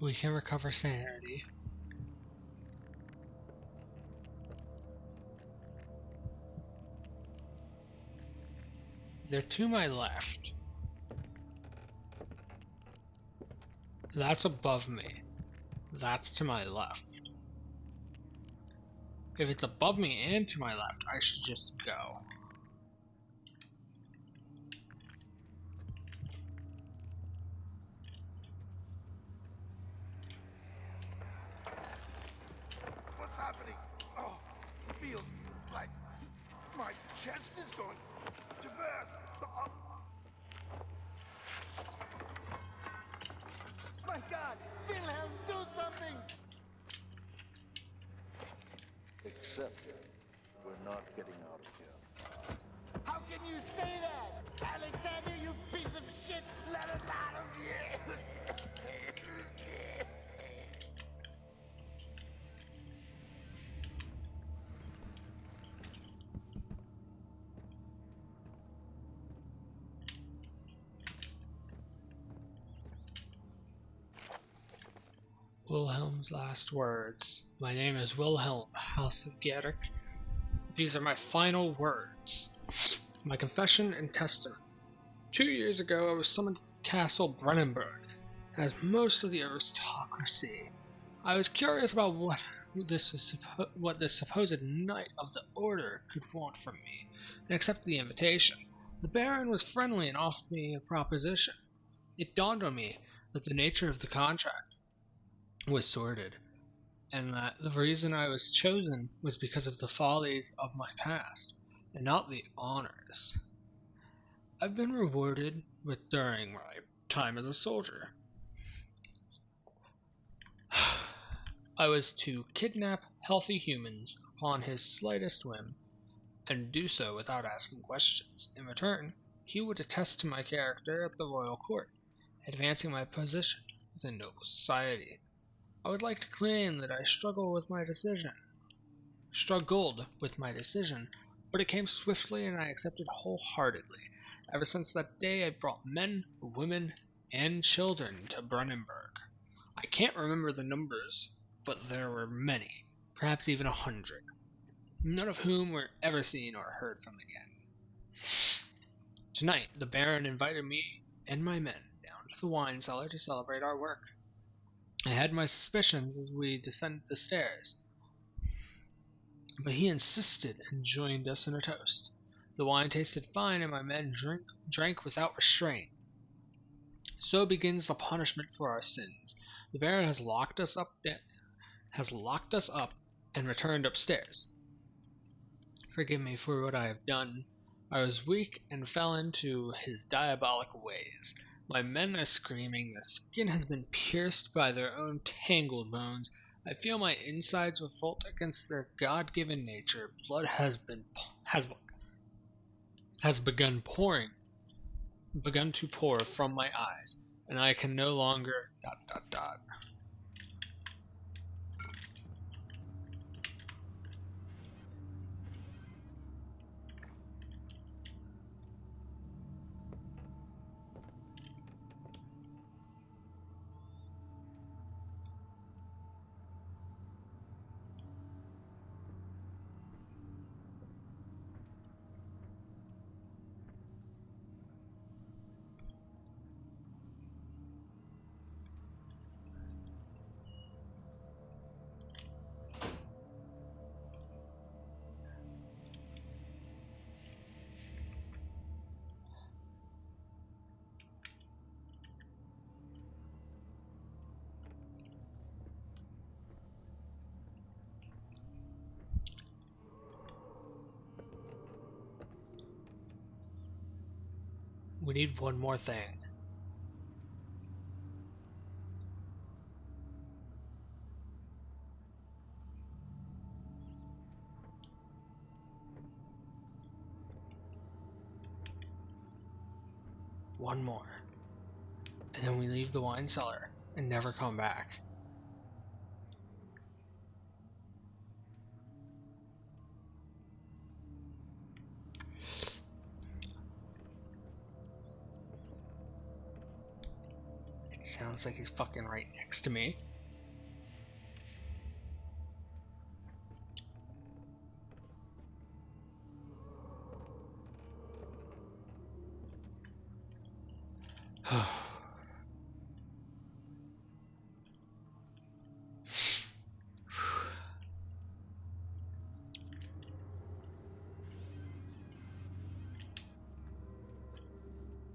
We can recover sanity. They're to my left. That's above me. That's to my left. If it's above me and to my left, I should just go. What's happening? Oh, it feels like my chest is going to burst. Oh. My God, Wilhelm, do something! Accept it. We're not getting out of here. How can you say that? Alexander, you piece of shit! Let us out of here! Wilhelm's last words. My name is Wilhelm, House of Gerich. These are my final words. My confession and testament. 2 years ago, I was summoned to Castle Brennenburg, as most of the aristocracy. I was curious about what this supposed knight of the order could want from me, and accepted the invitation. The Baron was friendly and offered me a proposition. It dawned on me that the nature of the contract was sordid, and that the reason I was chosen was because of the follies of my past, and not the honors I've been rewarded with during my time as a soldier. I was to kidnap healthy humans upon his slightest whim, and do so without asking questions. In return, he would attest to my character at the royal court, advancing my position within noble society. I would like to claim that I struggled with my decision, but it came swiftly and I accepted wholeheartedly. Ever since that day, I brought men, women, and children to Brennenburg. I can't remember the numbers, but there were many, perhaps even 100, none of whom were ever seen or heard from again. Tonight, the Baron invited me and my men down to the wine cellar to celebrate our work. I had my suspicions as we descended the stairs, but he insisted and joined us in a toast. The wine tasted fine, and my men drank without restraint. So begins the punishment for our sins. The Baron has locked us up and returned upstairs. Forgive me for what I have done. I was weak and fell into his diabolic ways. My men are screaming. The skin has been pierced by their own tangled bones. I feel my insides revolt against their God-given nature. Blood has begun to pour from my eyes, and I can no longer. ... We need one more thing. One more. And then we leave the wine cellar and never come back. It sounds like he's fucking right next to me.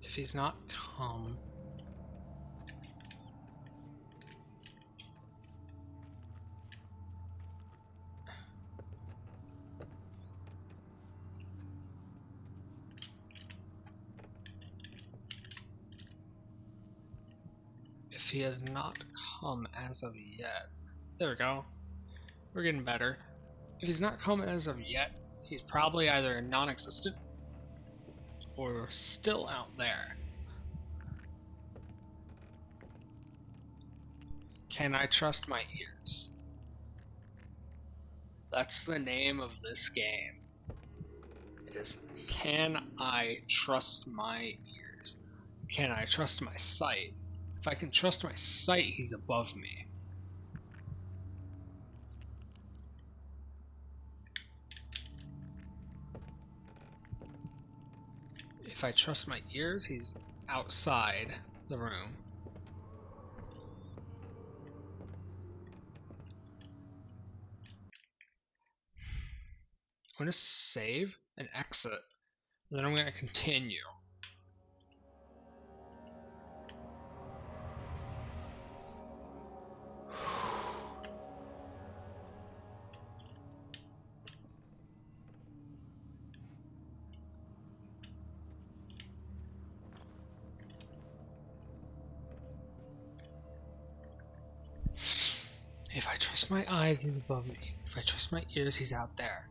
If he's not come, if he has not come as of yet, there we go. We're getting better. If he's not come as of yet, he's probably either non-existent or still out there. Can I trust my ears? That's the name of this game. It is, can I trust my ears? Can I trust my sight? If I can trust my sight, he's above me. If I trust my ears, he's outside the room. I'm going to save and exit, and then I'm going to continue. If I trust my eyes, he's above me. If I trust my ears, he's out there.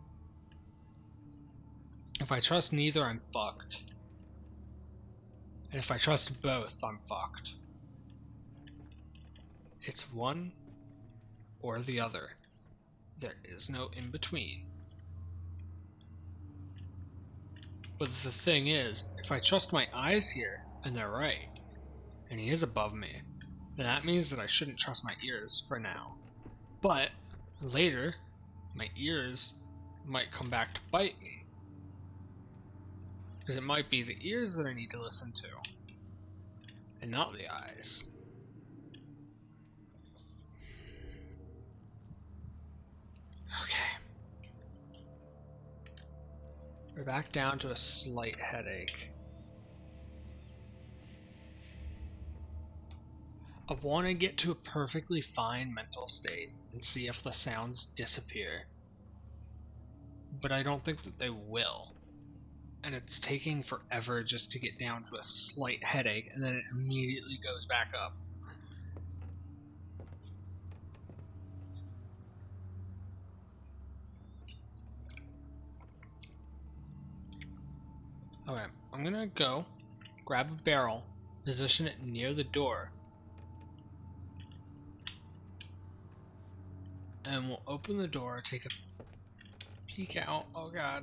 If I trust neither, I'm fucked. And if I trust both, I'm fucked. It's one or the other. There is no in between. But the thing is, if I trust my eyes here, and they're right, and he is above me, then that means that I shouldn't trust my ears for now. But later, my ears might come back to bite me. Because it might be the ears that I need to listen to, and not the eyes. Okay. We're back down to a slight headache. I want to get to a perfectly fine mental state and see if the sounds disappear. But I don't think that they will. And it's taking forever just to get down to a slight headache, and then it immediately goes back up. Okay, I'm gonna go grab a barrel, position it near the door, and we'll open the door, take a peek out. Oh god.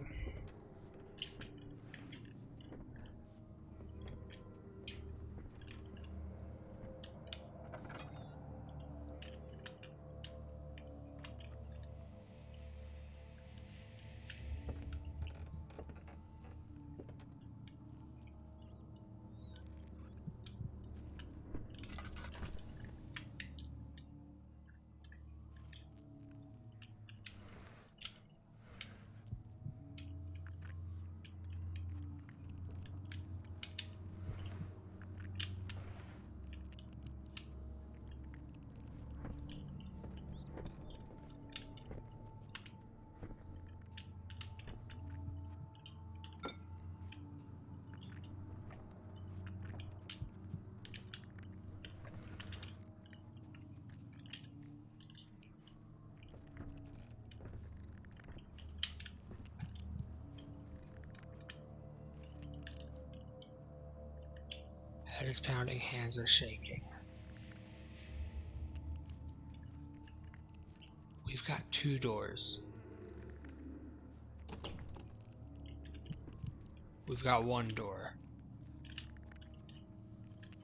Head is pounding, hands are shaking. We've got 2 doors. We've got 1 door.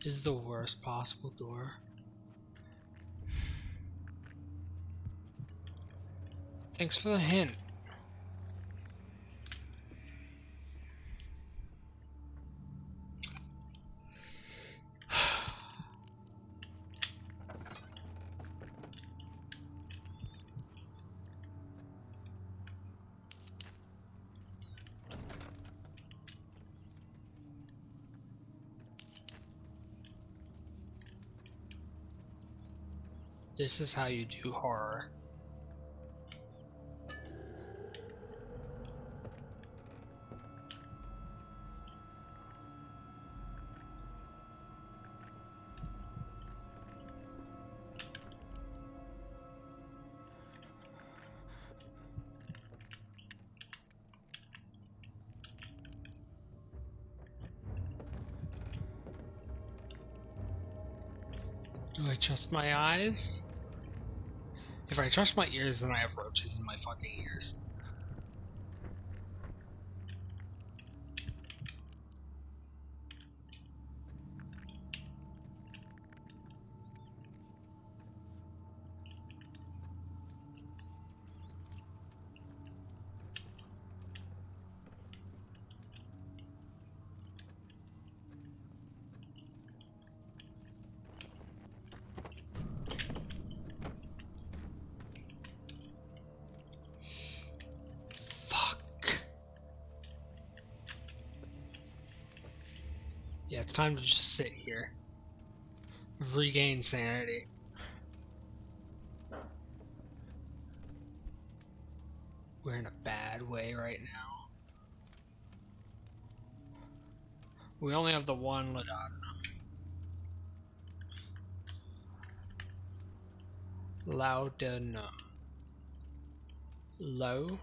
This is the worst possible door. Thanks for the hint. This is how you do horror. Do I trust my eyes? If I trust my ears, then I have roaches in my fucking ears. Yeah, it's time to just sit here. Regain sanity. We're in a bad way right now. We only have the one laudanum. Laudanum. Liu.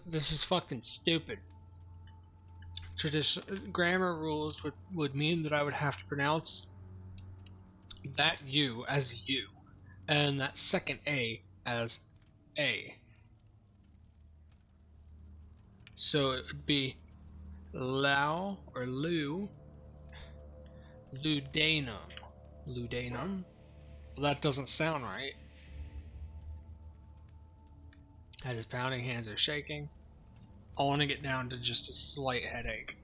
This is fucking stupid. Grammar rules would mean that I would have to pronounce that U as U, and that second A as A. So it would be Lao or Lu, Ludanum. Ludanum? Well, that doesn't sound right. Head is pounding, hands are shaking. I want to get down to just a slight headache.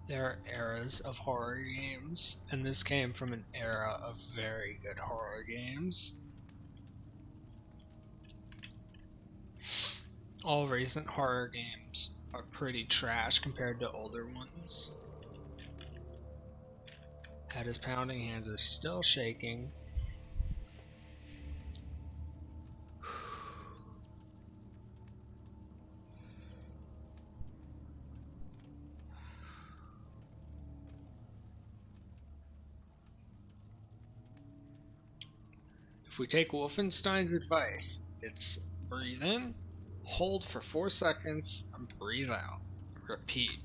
There are eras of horror games, and this came from an era of very good horror games. All recent horror games are pretty trash compared to older ones. Head is pounding, hands are still shaking. If we take Wolfenstein's advice, it's breathe in, hold for 4 seconds, and breathe out. Repeat.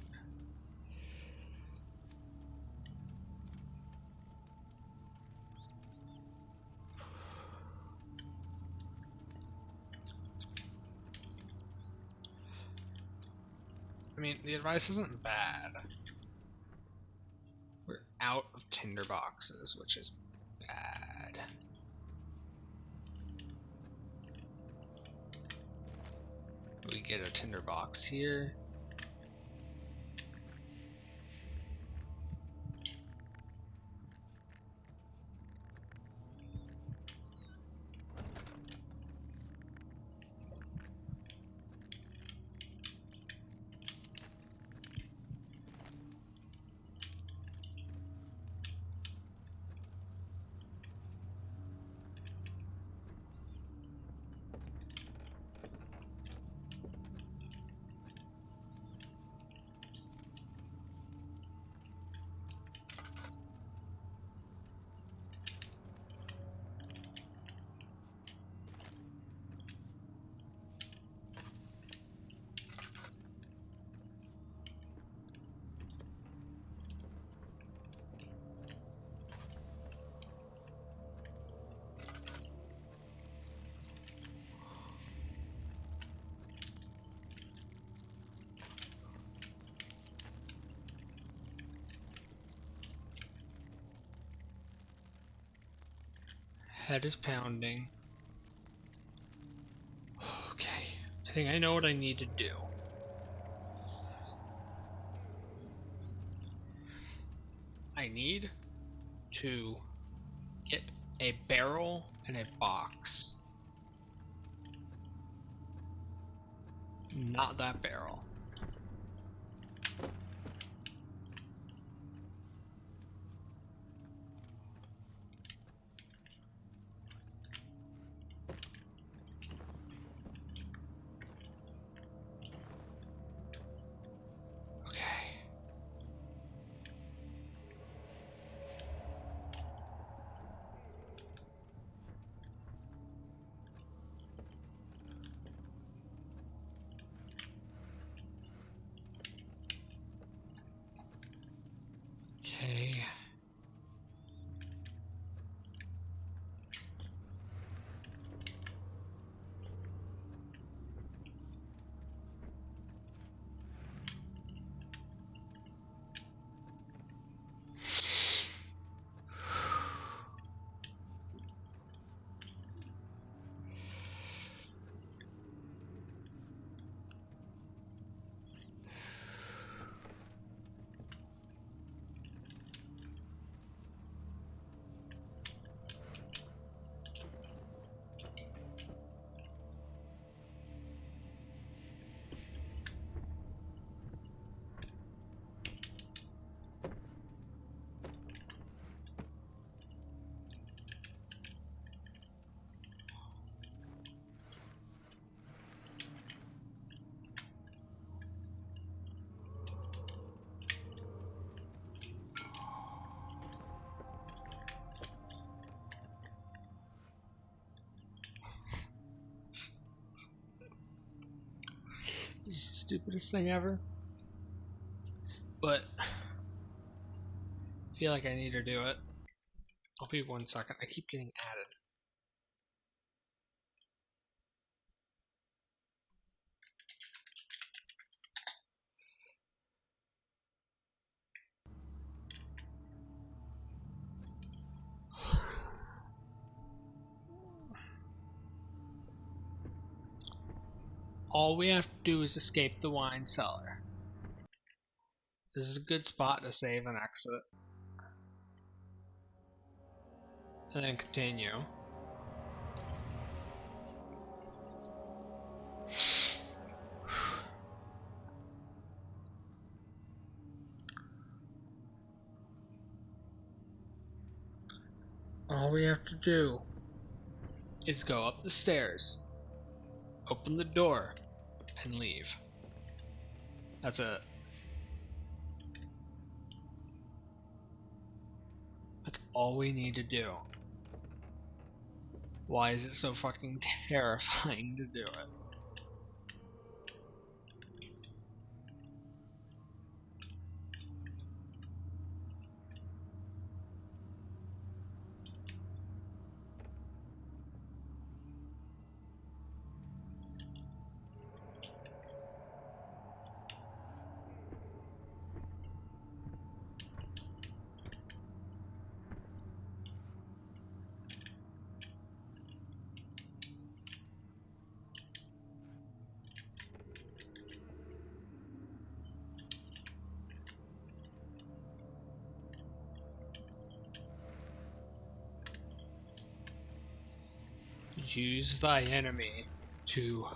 I mean, the advice isn't bad. We're out of tinder boxes, which is bad. We get a tinder box here. Head is pounding. Okay, I think I know what I need to do. I need to get a barrel and a box. Not that barrel. Okay. Okay. This is the stupidest thing ever. But I feel like I need to do it. I'll be 1 second. I keep getting added. All we have to do is escape the wine cellar. This is a good spot to save and exit. And then continue. All we have to do is go up the stairs, open the door, and leave. That's it. That's all we need to do. Why is it so fucking terrifying to do it? Use thy enemy to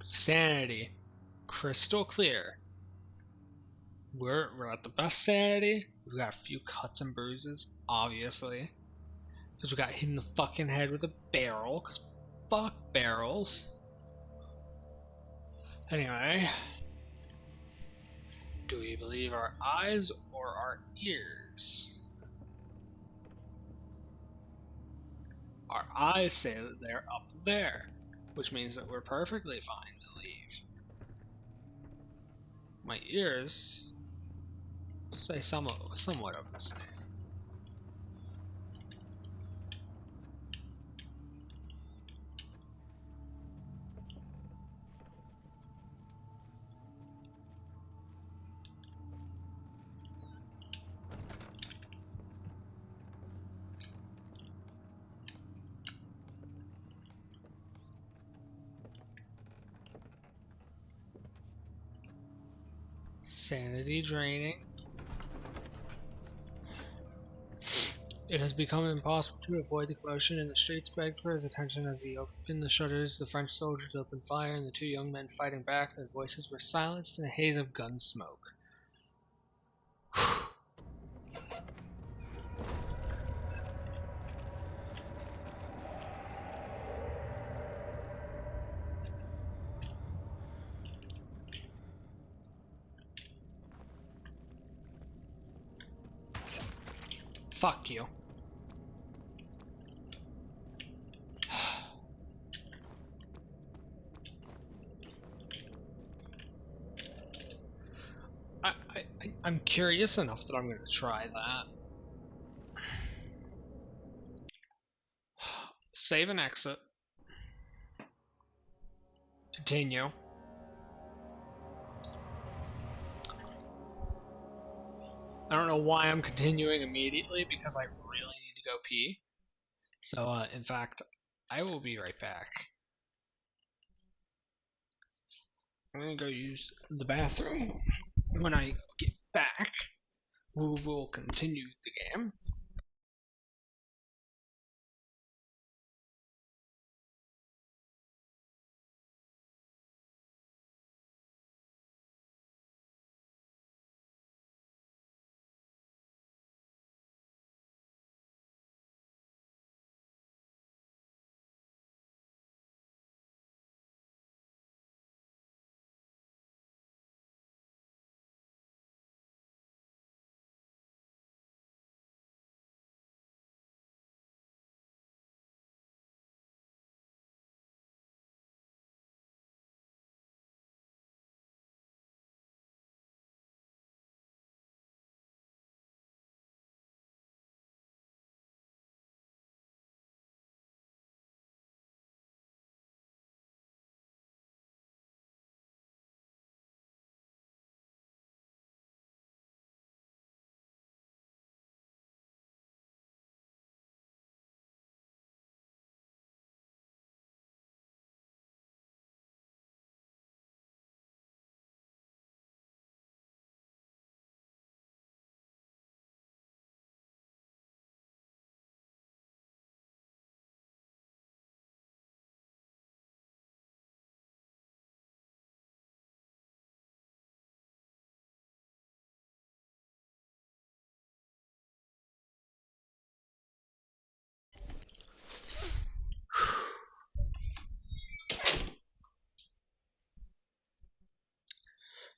sanity. Crystal clear. We're at the best sanity. We've got a few cuts and bruises, obviously. Because we got hit in the fucking head with a barrel. Because fuck barrels. Anyway. Do we believe our eyes or our ears? Our eyes say that they're up there, which means that we're perfectly fine to leave. My ears say somewhat of the same. Sanity draining. It has become impossible to avoid the commotion in the streets. Begged for his attention as he opened the shutters. The French soldiers opened fire, and the two young men fighting back. Their voices were silenced in a haze of gun smoke. Fuck you. I'm curious enough that I'm going to try that. Save and exit. Continue. I don't know why I'm continuing immediately, because I really need to go pee. So, in fact, I will be right back. I'm gonna go use the bathroom. When I get back, we will continue the game.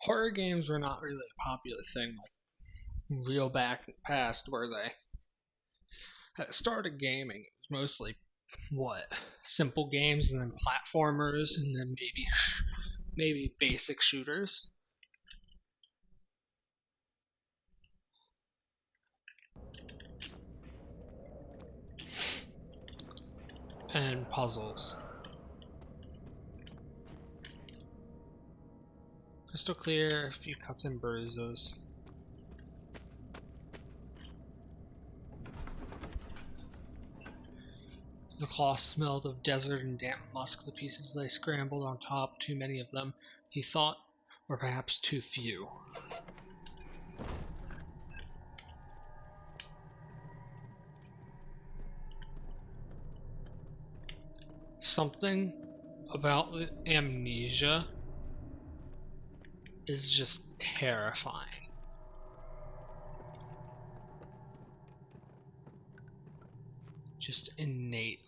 Horror games were not really a popular thing like real back in the past, were they? At the start of gaming, it was mostly what? Simple games and then platformers and then maybe basic shooters and puzzles. Crystal clear, a few cuts and bruises. The cloth smelled of desert and damp musk. The pieces lay scrambled on top, too many of them, he thought, or perhaps too few. Something about the amnesia is just terrifying. Just innately.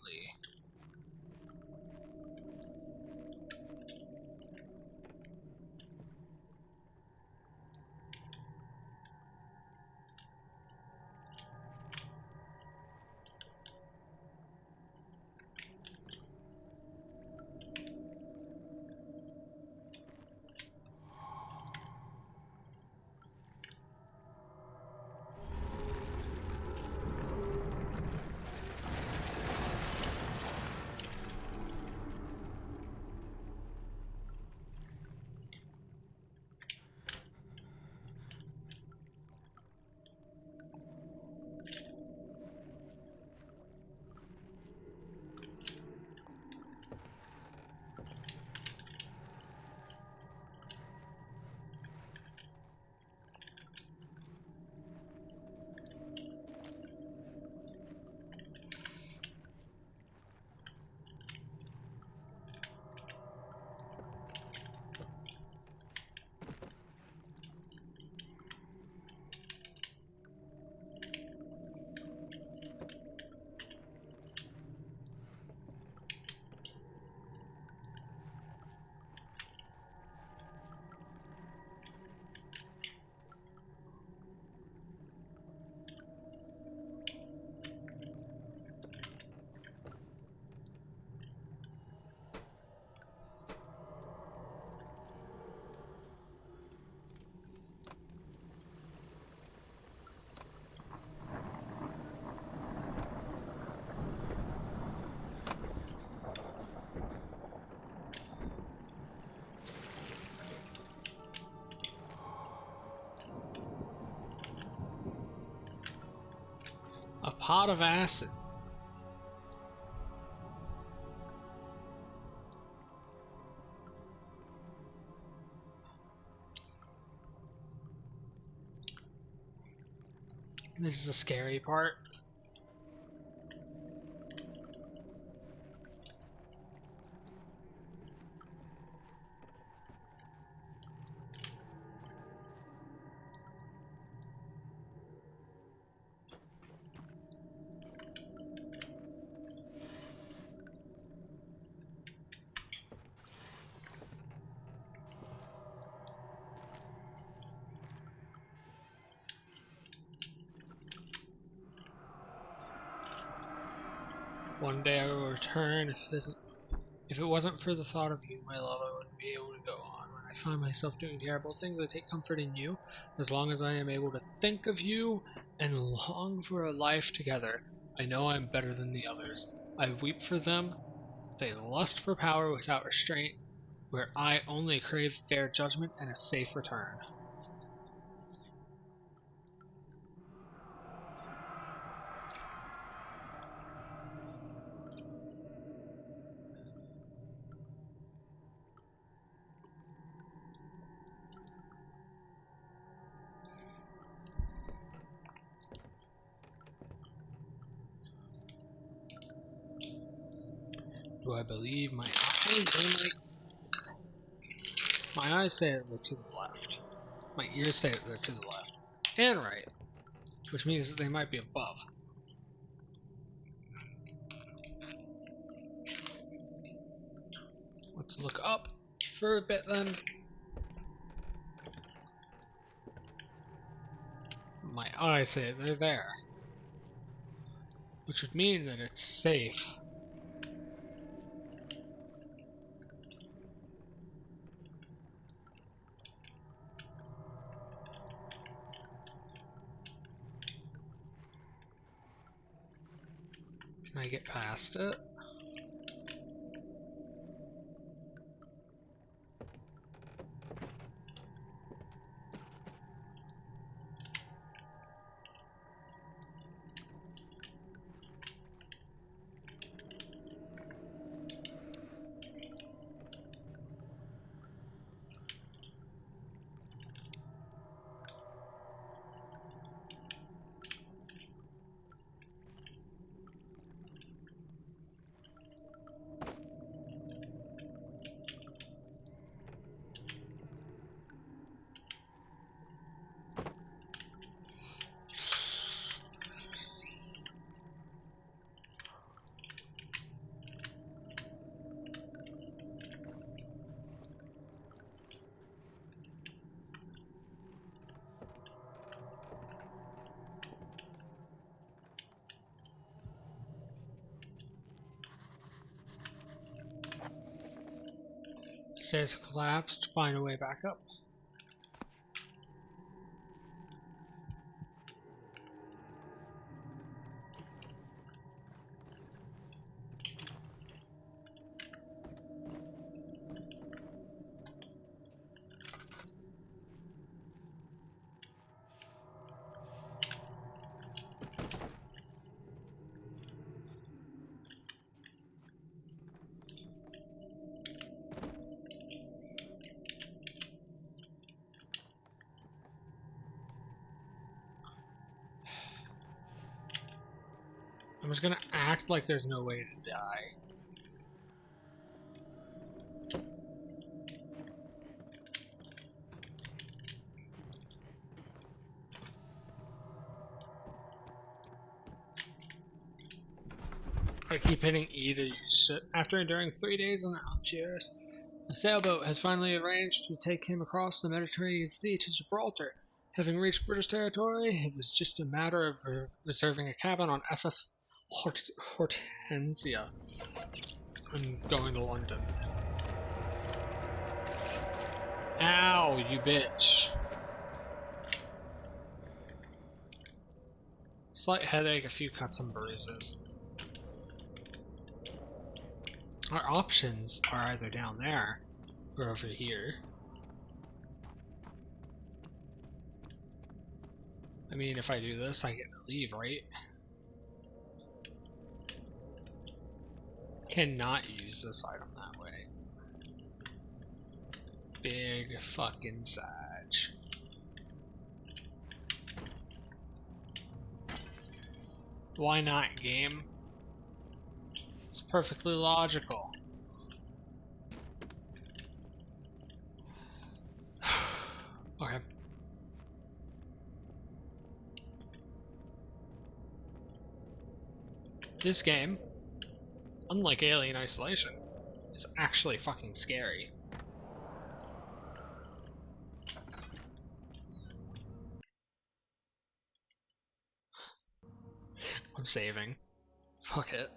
pot of acid. This is the scary part. One day I will return. If it wasn't for the thought of you, my love, I wouldn't be able to go on. When I find myself doing terrible things, I take comfort in you. As long as I am able to think of you and long for a life together, I know I am better than the others. I weep for them. They lust for power without restraint, where I only crave fair judgment and a safe return. Do I believe my eyes? My eyes say they're to the left. My ears say they're to the left. And right. Which means that they might be above. Let's look up for a bit then. My eyes say they're there. Which would mean that it's safe. Can I get past it? Stairs collapsed, find a way back up. I'm just gonna act like there's no way to die. I keep hitting E to use it. After enduring 3 days on Algiers, a sailboat has finally arranged to take him across the Mediterranean Sea to Gibraltar. Having reached British territory, it was just a matter of reserving a cabin on SS Hortensia and going to London. Ow, you bitch. Slight headache, a few cuts and bruises. Our options are either down there or over here. I mean, if I do this, I get to leave, right? Cannot use this item that way. Big fucking sag. Why not, game? It's perfectly logical. Okay. This game, unlike Alien Isolation, is actually fucking scary. I'm saving. Fuck it.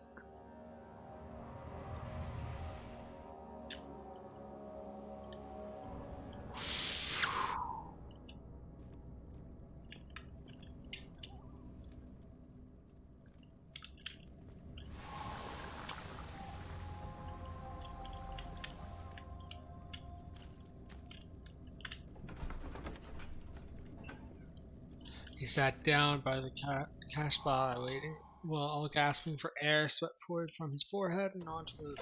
He sat down by the cash bar, waiting, while all gasping for air. Sweat poured from his forehead and onto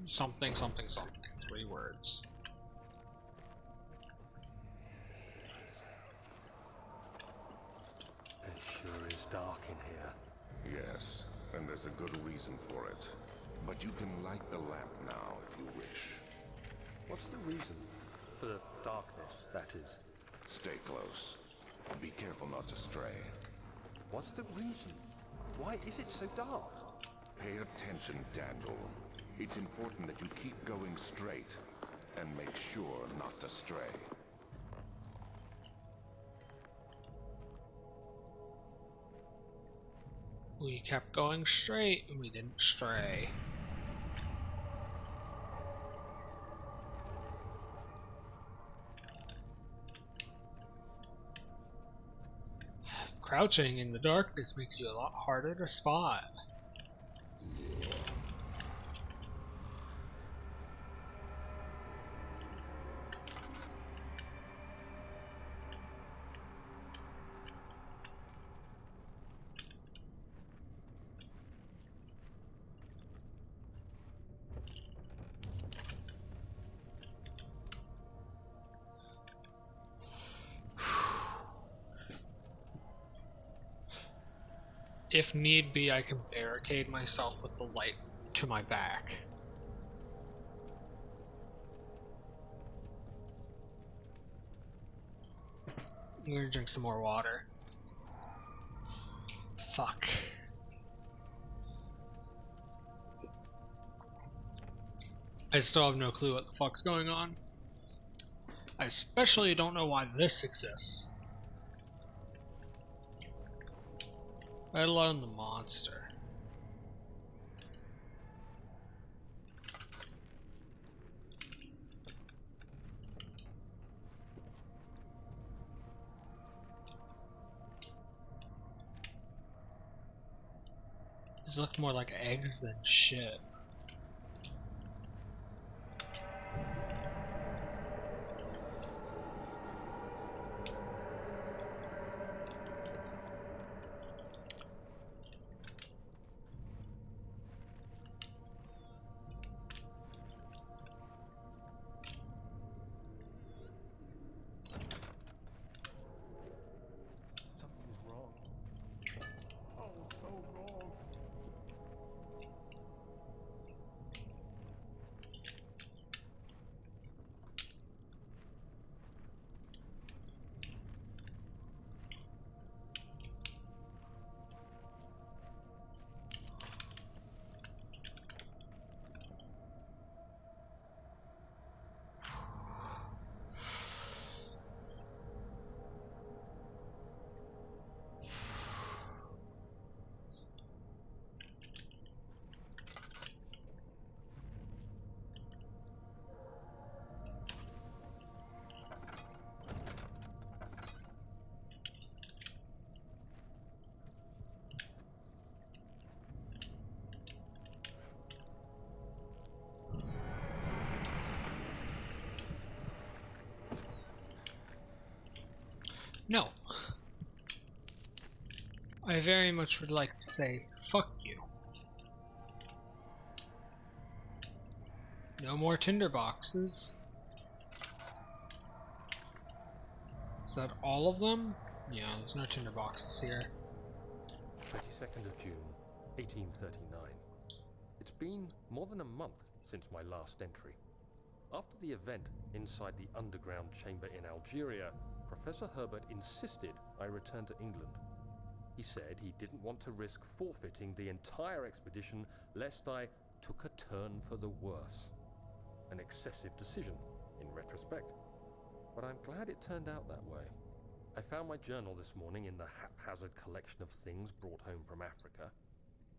something, something, something. 3 words. It sure is dark in here. Yes, and there's a good reason for it. But you can light the lamp now if you wish. What's the reason? For the darkness, that is. Stay close. Be careful not to stray. What's the reason? Why is it so dark? Pay attention, Daniel. It's important that you keep going straight and make sure not to stray. We kept going straight and we didn't stray. Crouching in the darkness makes you a lot harder to spot. If need be, I can barricade myself with the light to my back. I'm gonna drink some more water. Fuck. I still have no clue what the fuck's going on. I especially don't know why this exists. Let alone the monster. These look more like eggs than shit. Something is wrong. Oh, so wrong. No. I very much would like to say, fuck you. No more tinder boxes. Is that all of them? Yeah, there's no tinder boxes here. 22nd of June, 1839. It's been more than a month since my last entry. After the event inside the underground chamber in Algeria, Professor Herbert insisted I return to England. He said he didn't want to risk forfeiting the entire expedition lest I took a turn for the worse. An excessive decision, in retrospect. But I'm glad it turned out that way. I found my journal this morning in the haphazard collection of things brought home from Africa.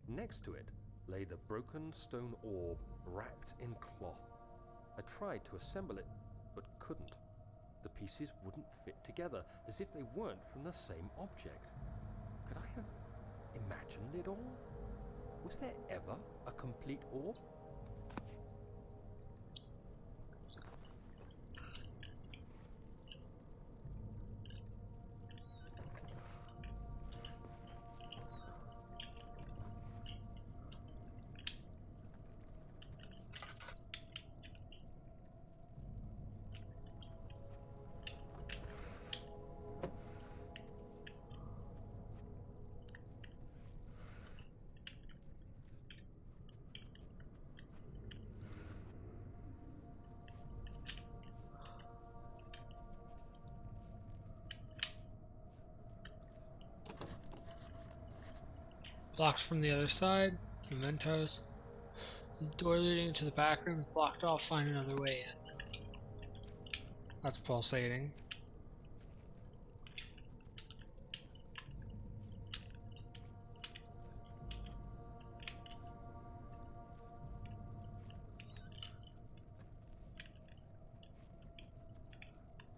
Next to it lay the broken stone orb wrapped in cloth. I tried to assemble it, but couldn't. The pieces wouldn't fit together, as if they weren't from the same object. Could I have imagined it all? Was there ever a complete orb? Blocked from the other side. Mementos. The door leading to the back room is blocked off. Find another way in. That's pulsating.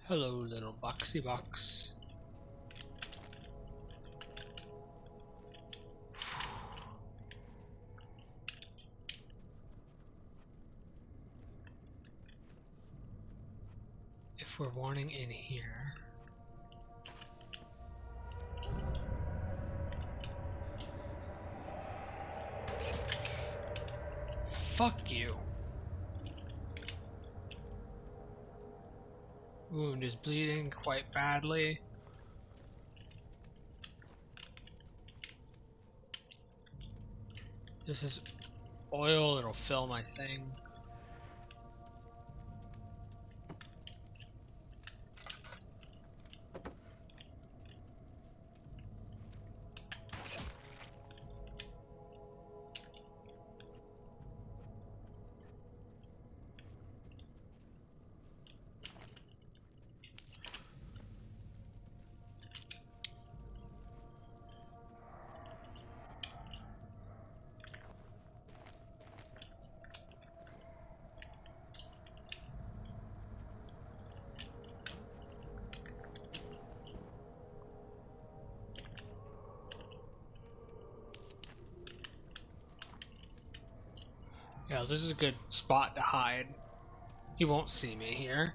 Hello, little boxy box. If we're warning in here. Fuck you. Wound is bleeding quite badly. This is oil, it'll fill my thing. Yeah, this is a good spot to hide. He won't see me here.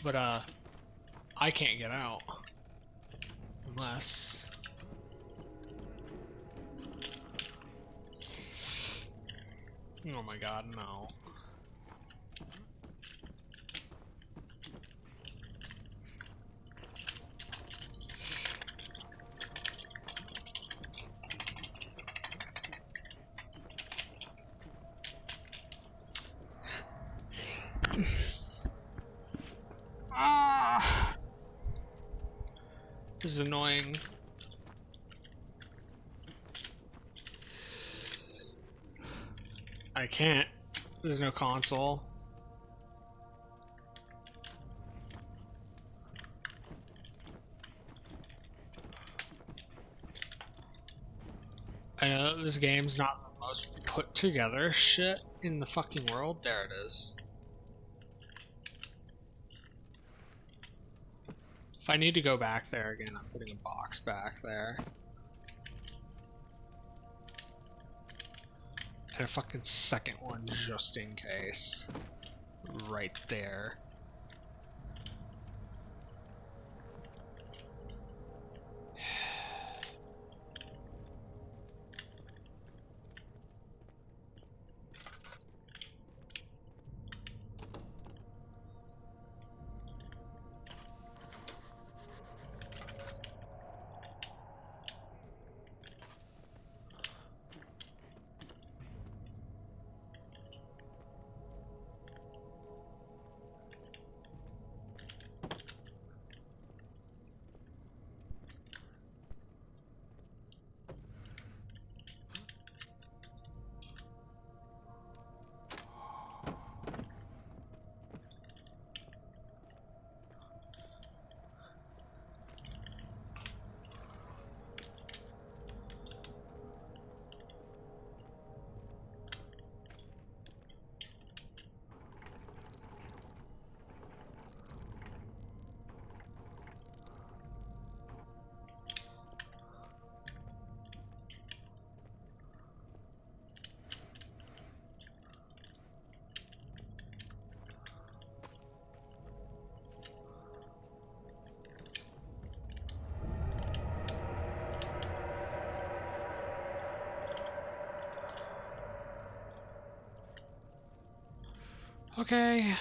But, I can't get out. Unless... Oh my god, no. Ah! This is annoying. I can't. There's no console. I know that this game's not the most put together shit in the fucking world. There it is. If I need to go back there again, I'm putting a box back there. And a fucking second one just in case. Right there. Okay.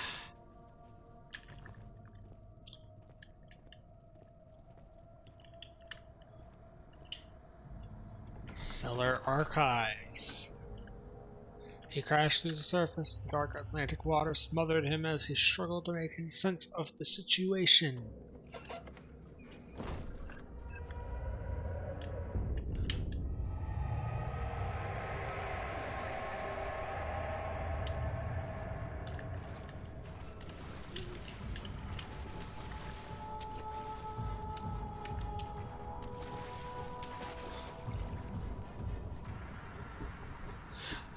Cellar archives. He crashed through the surface. The dark Atlantic water smothered him as he struggled to make any sense of the situation.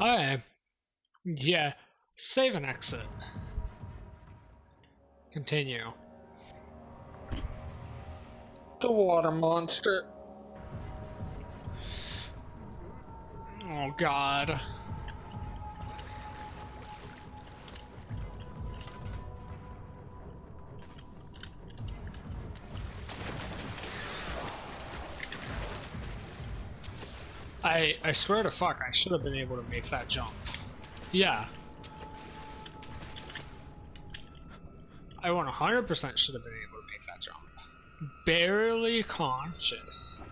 Okay. Yeah. Save and exit. Continue. The water monster. Oh god. I swear to fuck, I should have been able to make that jump. Yeah. I 100% should have been able to make that jump. Barely conscious.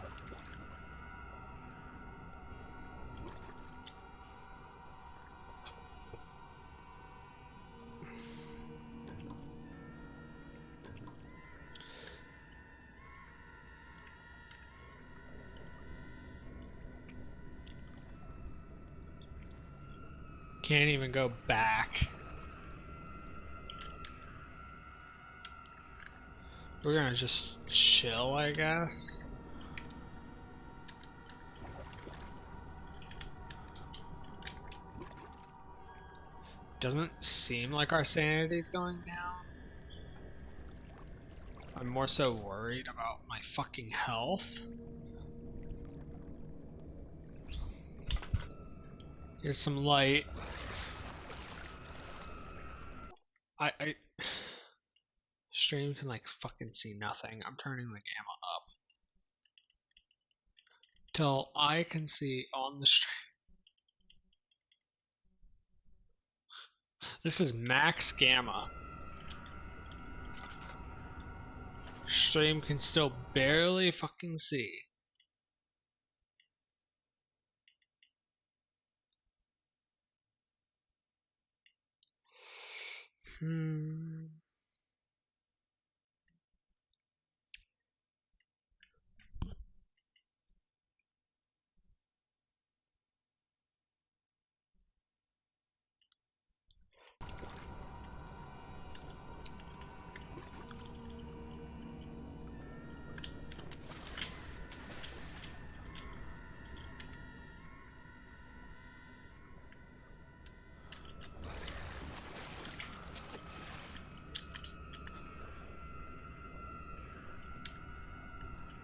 Can't even go back. We're gonna just chill, I guess. Doesn't seem like our sanity's going down. I'm more so worried about my fucking health. Here's some light. I stream can like fucking see nothing. I'm turning the gamma up till I can see on the stream. This is max gamma. Stream can still barely fucking see.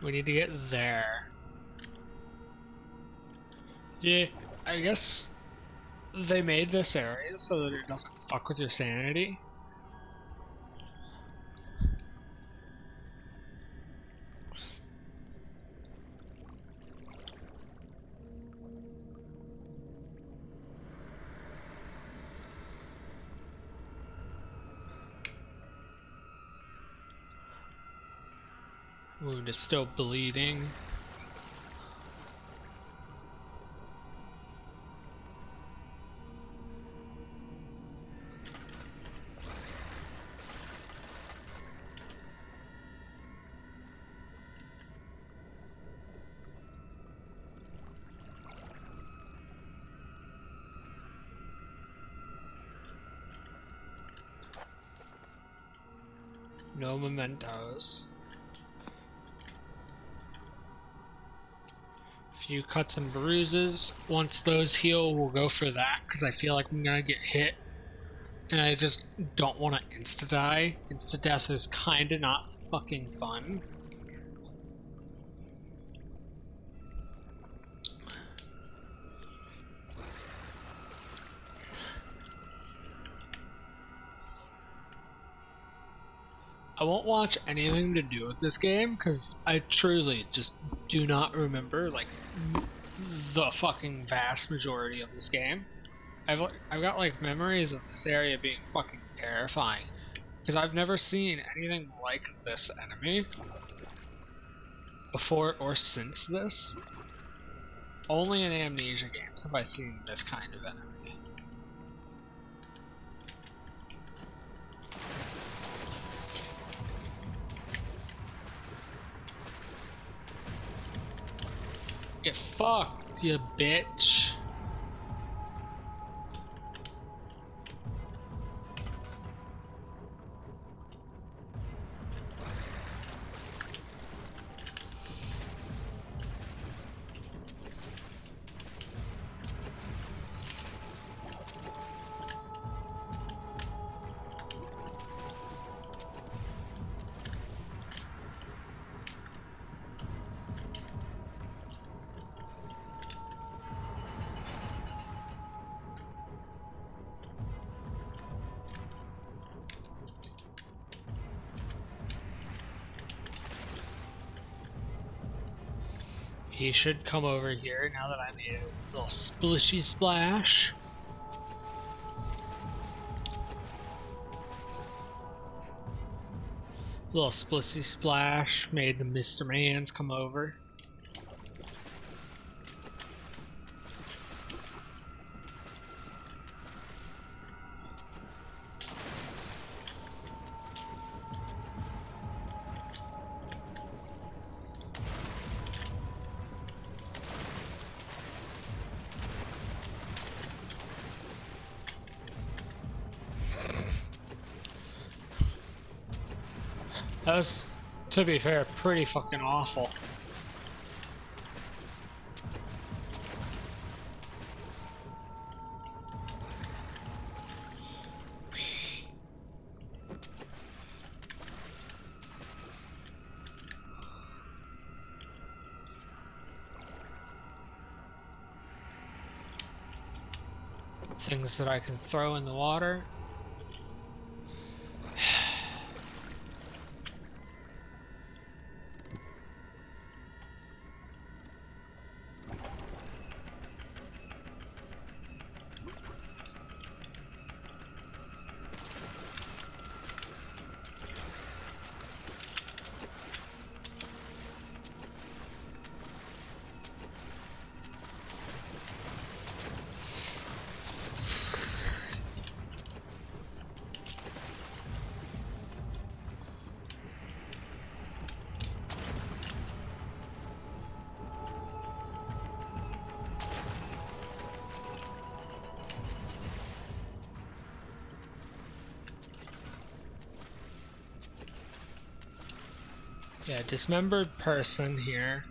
We need to get there. Yeah, I guess they made this area so that it doesn't fuck with your sanity. Wound is still bleeding. No mementos. Few cuts and bruises. Once those heal, we'll go for that because I feel like I'm gonna get hit, and I just don't want to insta die. Insta death is kind of not fucking fun. I won't watch anything to do with this game because I truly just do not remember like the fucking vast majority of this game. I've got like memories of this area being fucking terrifying because I've never seen anything like this enemy before or since this. Only in Amnesia games have I seen this kind of enemy. Get fucked, you bitch. He should come over here now that I made a little splishy splash. Little splishy splash made the Mr. Mans come over. That was, to be fair, pretty fucking awful. Things that I can throw in the water. Yeah, dismembered person here.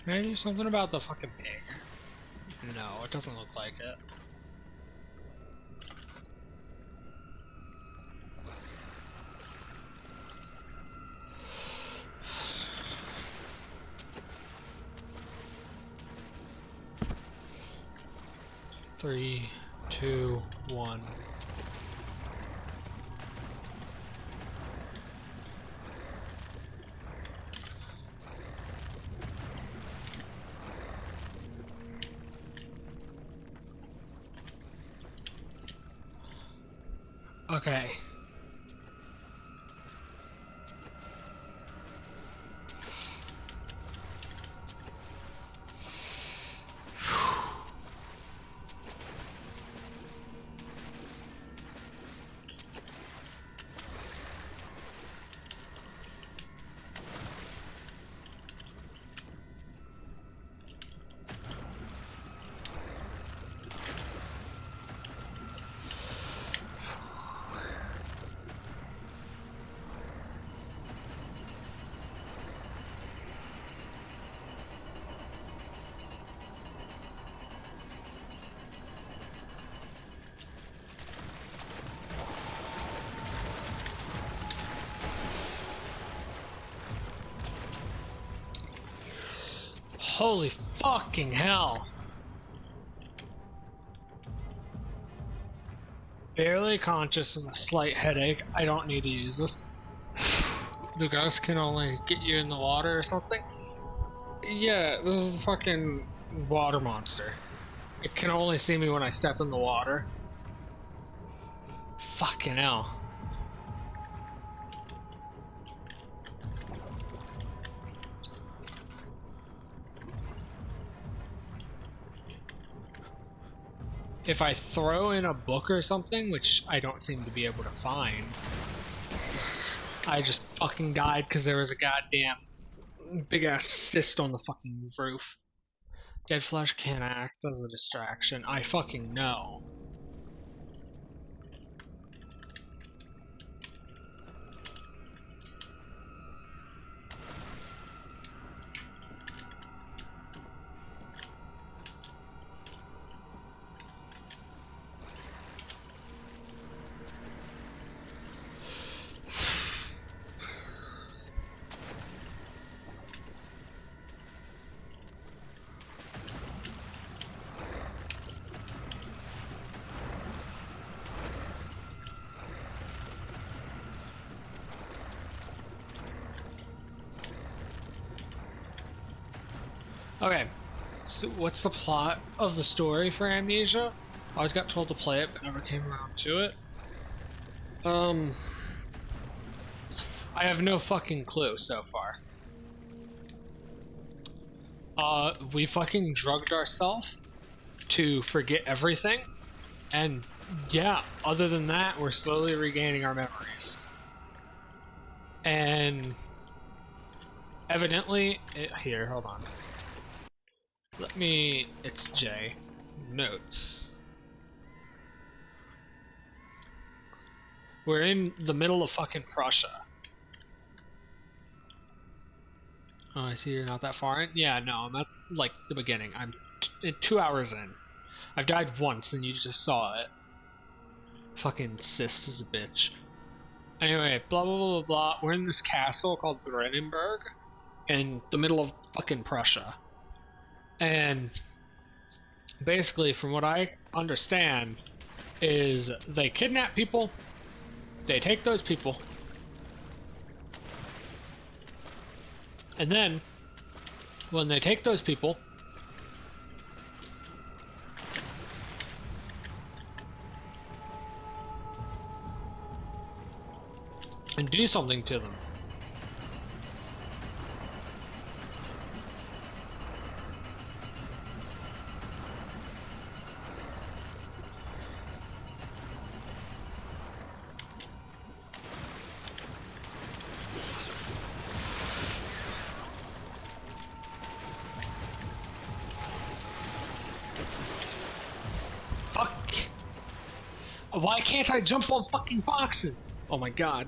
Can I do something about the fucking pig? No, it doesn't look like it. Three, two, one. Okay. Holy fucking hell. barely conscious with a slight headache. I don't need to use this. The ghost can only get you in the water or something. Yeah, this is the fucking water monster. It can only see me when I step in the water. Fucking hell. If I throw in a book or something, which I don't seem to be able to find, I just fucking died because there was a goddamn big ass cyst on the fucking roof. Dead flesh can't act as a distraction. I fucking know. Okay, so what's the plot of the story for Amnesia? I always got told to play it, but never came around to it. I have no fucking clue so far. We fucking drugged ourselves to forget everything, and yeah, other than that, we're slowly regaining our memories. And evidently, here, hold on. It's J. Notes. We're in the middle of fucking Prussia. Oh, I see you're not that far in? Yeah, no, I'm at, like, the beginning. I'm 2 hours in. I've died once and you just saw it. Fucking cyst is a bitch. Anyway, blah blah blah blah blah. We're in this castle called Brennenburg in the middle of fucking Prussia. And basically, from what I understand, is they kidnap people, they take those people, and then when they take those people, and do something to them. Fuck! Why can't I jump on fucking boxes? Oh my god.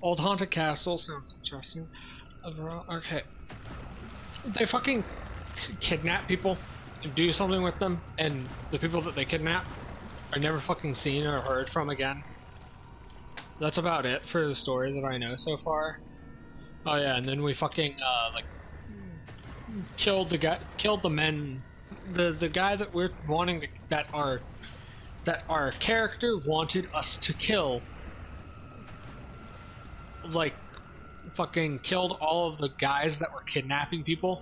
Old haunted castle sounds interesting. Overall, okay. They fucking kidnap people and do something with them, and the people that they kidnap are never fucking seen or heard from again. That's about it for the story that I know so far. Oh yeah, and then we fucking like killed the men, the guy that we're wanting to, that our character wanted us to kill. Like, fucking killed all of the guys that were kidnapping people.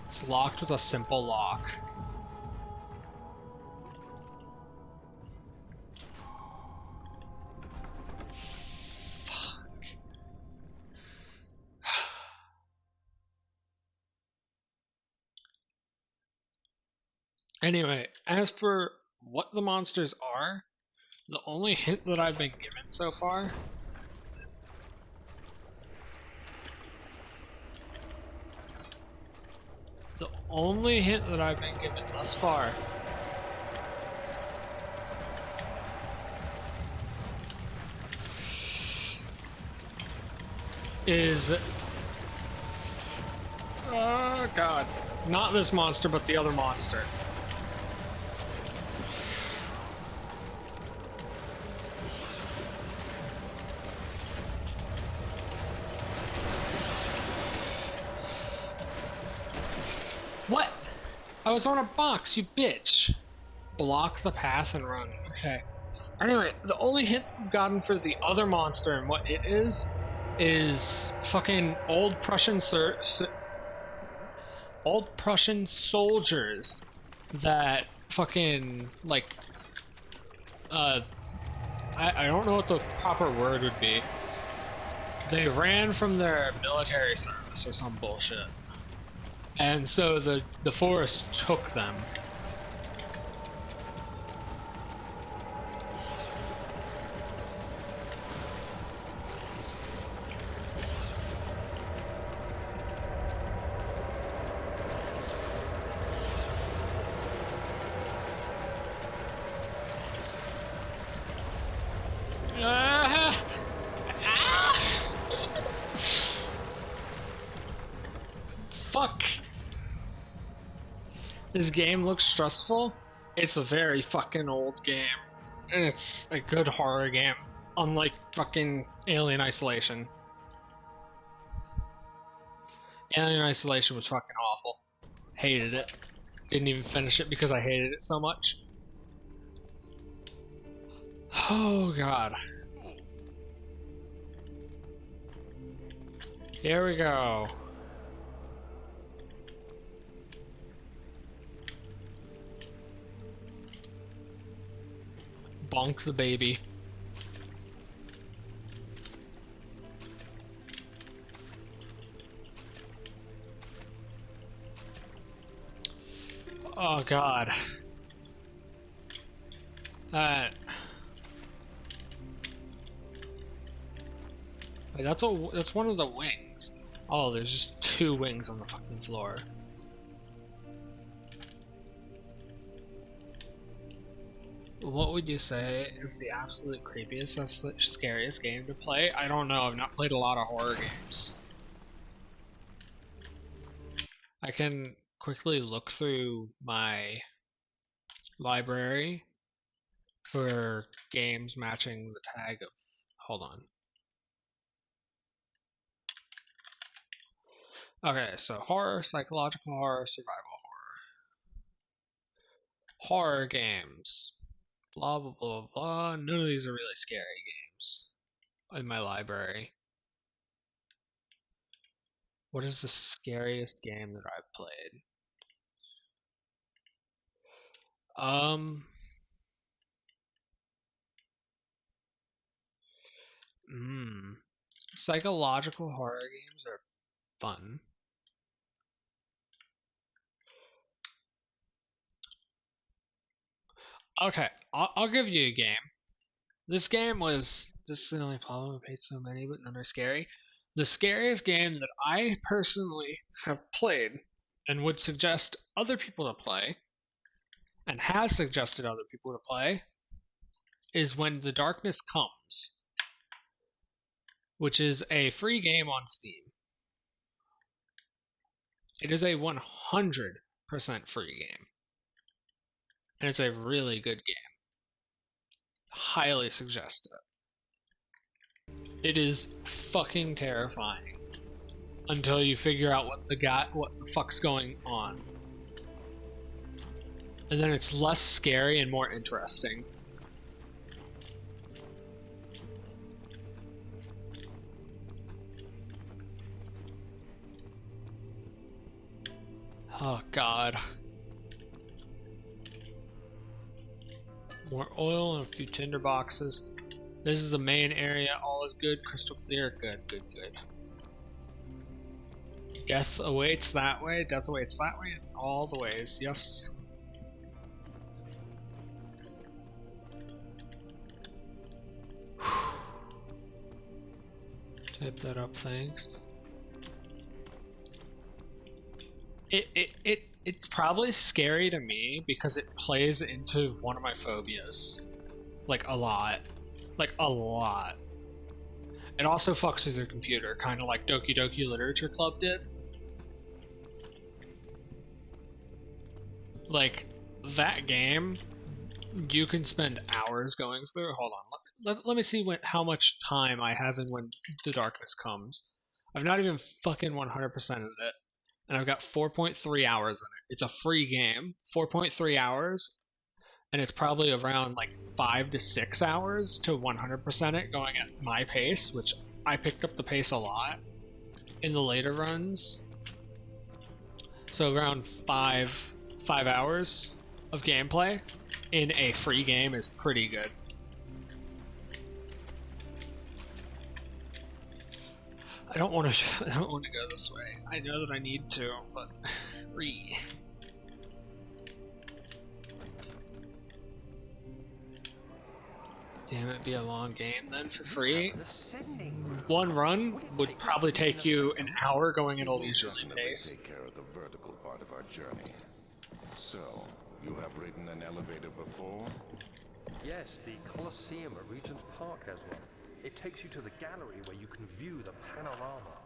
It's locked with a simple lock. Fuck. Anyway, as for what the monsters are, the only hint that I've been given so far thus far is, oh god, not this monster, but the other monster. I was on a box, you bitch! Block the path and run. Okay. Anyway, the only hint we've gotten for the other monster and what it is fucking old Prussian soldiers that fucking, like, I don't know what the proper word would be. They ran from their military service or some bullshit. And so the forest took them. Fuck! This game looks stressful. It's a very fucking old game. And it's a good horror game. Unlike fucking Alien Isolation. Alien Isolation was fucking awful. Hated it. Didn't even finish it because I hated it so much. Oh god. Here we go. Bonk the baby. Oh god. Wait, that's one of the wings. Oh, there's just 2 wings on the fucking floor. What would you say is the absolute creepiest and scariest game to play? I don't know, I've not played a lot of horror games. I can quickly look through my library for games matching the tag of... Hold on. Okay, so horror, psychological horror, survival horror. Horror games. Blah blah blah blah. None of these are really scary games in my library. What is the scariest game that I've played? Psychological horror games are fun. Okay, I'll give you a game. This is the only problem, I played so many, but none are scary. The scariest game that I personally have played and would suggest other people to play, and has suggested other people to play, is When the Darkness Comes, which is a free game on Steam. It is a 100% free game. And it's a really good game. Highly suggest it. It is fucking terrifying until you figure out what the fuck's going on. And then it's less scary and more interesting. Oh god. More oil and a few tinder boxes. This is the main area. All is good. Crystal clear. Good, good, good. Death awaits that way. Death awaits that way. All the ways. Yes. Type that up, thanks. It's probably scary to me because it plays into one of my phobias. Like a lot. Like a lot. It also fucks with your computer, kind of like Doki Doki Literature Club did. Like, that game, you can spend hours going through. Hold on, let me see how much time I have in When the Darkness Comes. I've not even fucking 100%ed it. and I've got 4.3 hours in it. It's a free game, 4.3 hours, and it's probably around like 5 to 6 hours to 100% it going at my pace, which I picked up the pace a lot in the later runs. So around 5 hours of gameplay in a free game is pretty good. I don't want to go this way. I know that I need to, but Damn, it'd be a long game then for free. One run would probably take you an hour going at a leisurely pace. Take care of the vertical part of our journey. So, you have ridden an elevator before? Yes, the Colosseum at Regent's Park has one. It takes you to the gallery where you can view the panorama.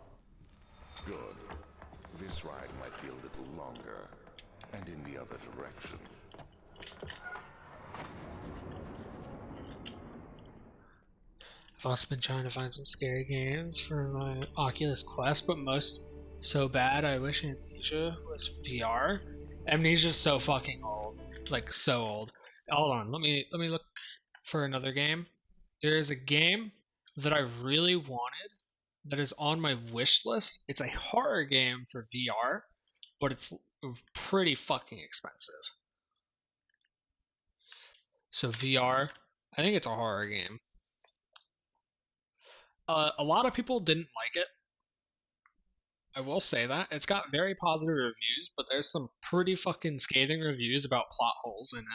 Good. This ride might be a little longer, and in the other direction. I've also been trying to find some scary games for my Oculus Quest, but most so bad I wish Amnesia was VR. Amnesia's so fucking old. Like, so old. Hold on, let me look for another game. There is a game that I really wanted that is on my wish list. It's a horror game for VR, but it's pretty fucking expensive. So VR, I think it's a horror game. A lot of people didn't like it. I will say that. It's got very positive reviews, but there's some pretty fucking scathing reviews about plot holes in it.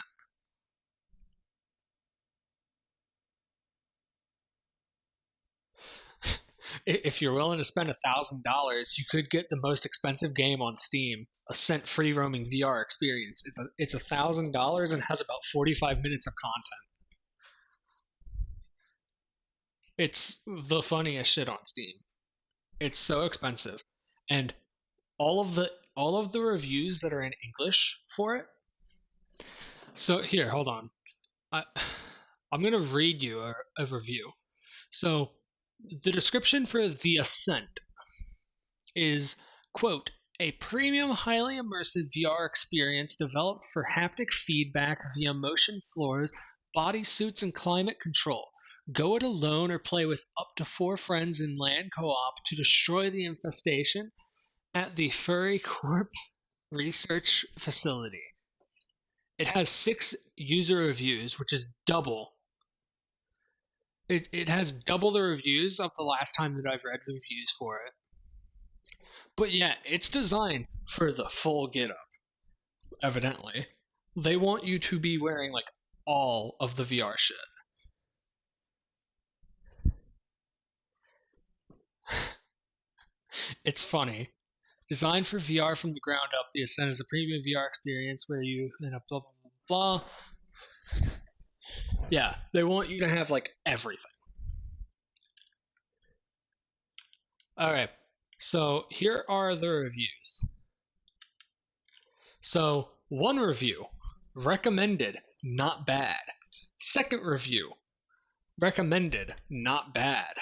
If you're willing to spend $1,000, you could get the most expensive game on Steam, a cent free roaming VR experience. It's $1,000 and has about 45 minutes of content. It's the funniest shit on Steam. It's so expensive, and all of the reviews that are in English for it. So here, hold on. I'm gonna read you a review. So the description for The Ascent is, quote, a premium, highly immersive VR experience developed for haptic feedback via motion floors, body suits, and climate control. Go it alone or play with up to 4 friends in LAN co-op to destroy the infestation at the Furry Corp research facility. It has 6 user reviews, which is double. It has double the reviews of the last time that I've read reviews for it. But yeah, it's designed for the full get up, evidently. They want you to be wearing like all of the VR shit. It's funny. Designed for VR from the ground up, The Ascent is a premium VR experience where you blah blah blah blah. Yeah, they want you to have like everything. Alright, so here are the reviews. So, one review, recommended, not bad. Second review, recommended, not bad.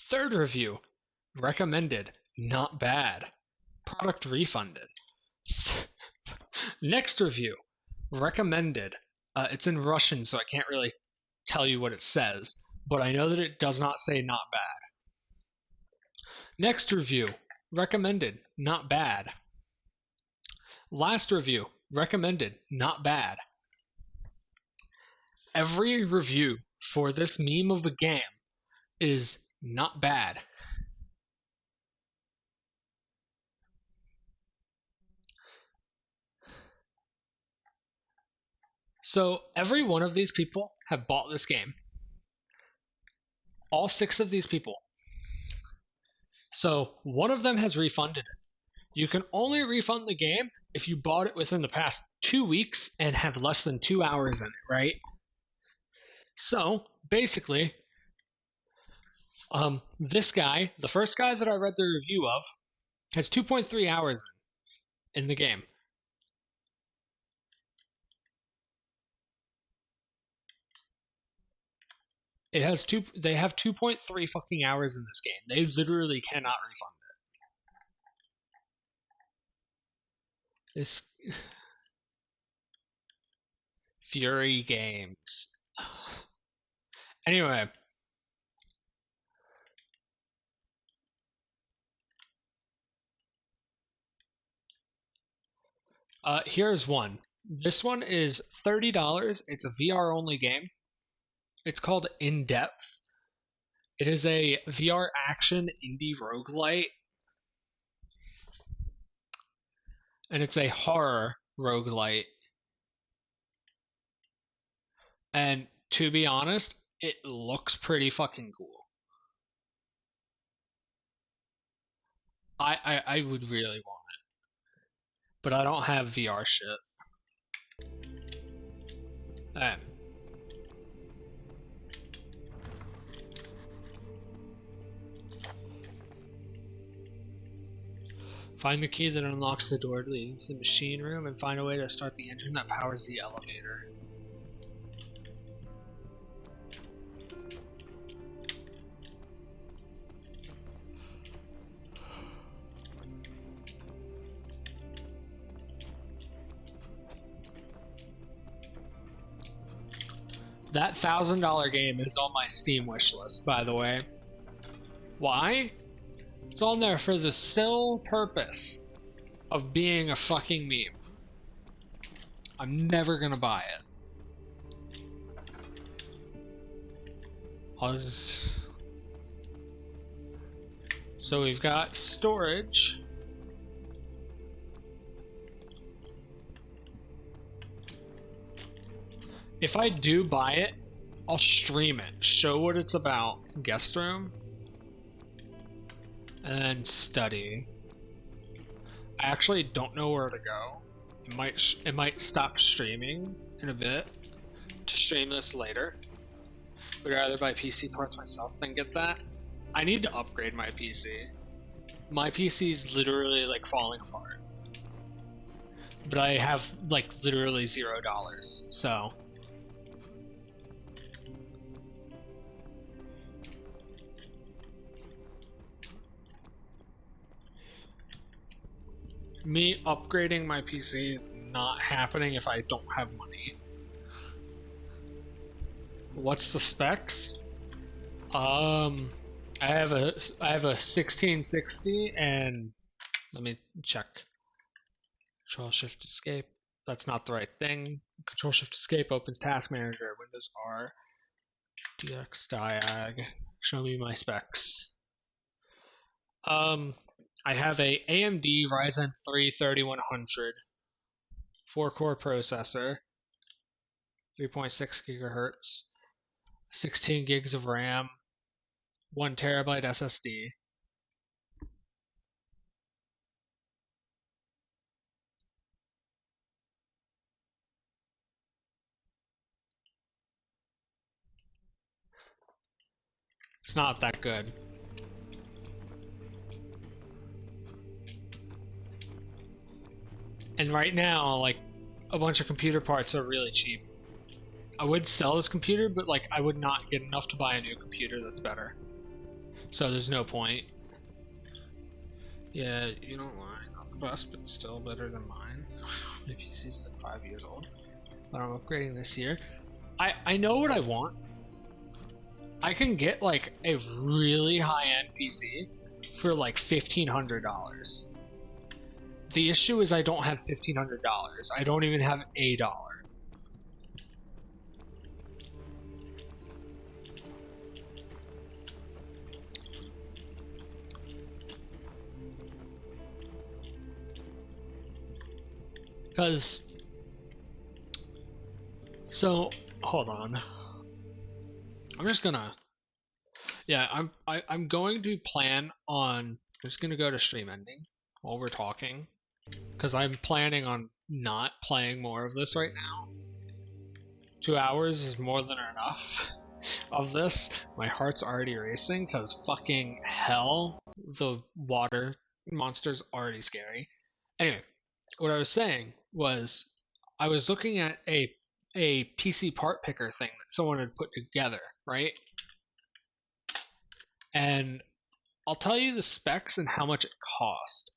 Third review, recommended, not bad. Product refunded. Next review, recommended. It's in Russian, so I can't really tell you what it says, but I know that it does not say not bad. Next review, recommended, not bad. Last review, recommended, not bad. Every review for this meme of the game is not bad. So every one of these people have bought this game. All 6 of these people. So one of them has refunded it. You can only refund the game if you bought it within the past 2 weeks and have less than 2 hours in it, right? So basically, this guy, the first guy that I read the review of, has 2.3 hours in the game. They have 2.3 fucking hours in this game. They literally cannot refund it. This Fury Games. Anyway, here's one. This one is $30. It's a VR only game. It's called In Depth. It is a VR action indie roguelite, and it's a horror roguelite. And to be honest, it looks pretty fucking cool. I would really want it, but I don't have VR shit. Um, Find the key that unlocks the door leading to the machine room and find a way to start the engine that powers the elevator. That $1,000 game is on my Steam wishlist, by the way. Why? It's on there for the sole purpose of being a fucking meme. I'm never gonna buy it. So we've got storage. If I do buy it, I'll stream it, show what it's about, guest room, and then study. I actually don't know where to go. It might stop streaming in a bit to stream this later. Would rather buy PC parts myself than get that. I need to upgrade my PC. My PC is literally like falling apart. But I have like literally $0, so. Me upgrading my PC is not happening if I don't have money. What's the specs? I have a 1660 and let me check. Control Shift Escape. That's not the right thing. Control Shift Escape opens Task Manager. Windows R. DX Diag. Show me my specs. I have a AMD Ryzen 3 3100 4-core processor, 3.6 gigahertz, 16 gigs of RAM, 1 terabyte SSD. It's not that good. And right now, like, a bunch of computer parts are really cheap. I would sell this computer, but like I would not get enough to buy a new computer that's better. So there's no point. Yeah, you don't lie. Not the best, but still better than mine. My PC's like 5 years old. But I'm upgrading this year. I know what I want. I can get like a really high-end PC for like $1,500. The issue is I don't have $1,500. I don't even have a dollar. Because, so, hold on. I'm just gonna, yeah, I'm going to plan on, I'm just gonna go to stream ending while we're talking. Because I'm planning on not playing more of this right now. 2 hours is more than enough of this. My heart's already racing because fucking hell, the water monster's already scary. Anyway, what I was saying was I was looking at a PC part picker thing that someone had put together, right? And I'll tell you the specs and how much it cost.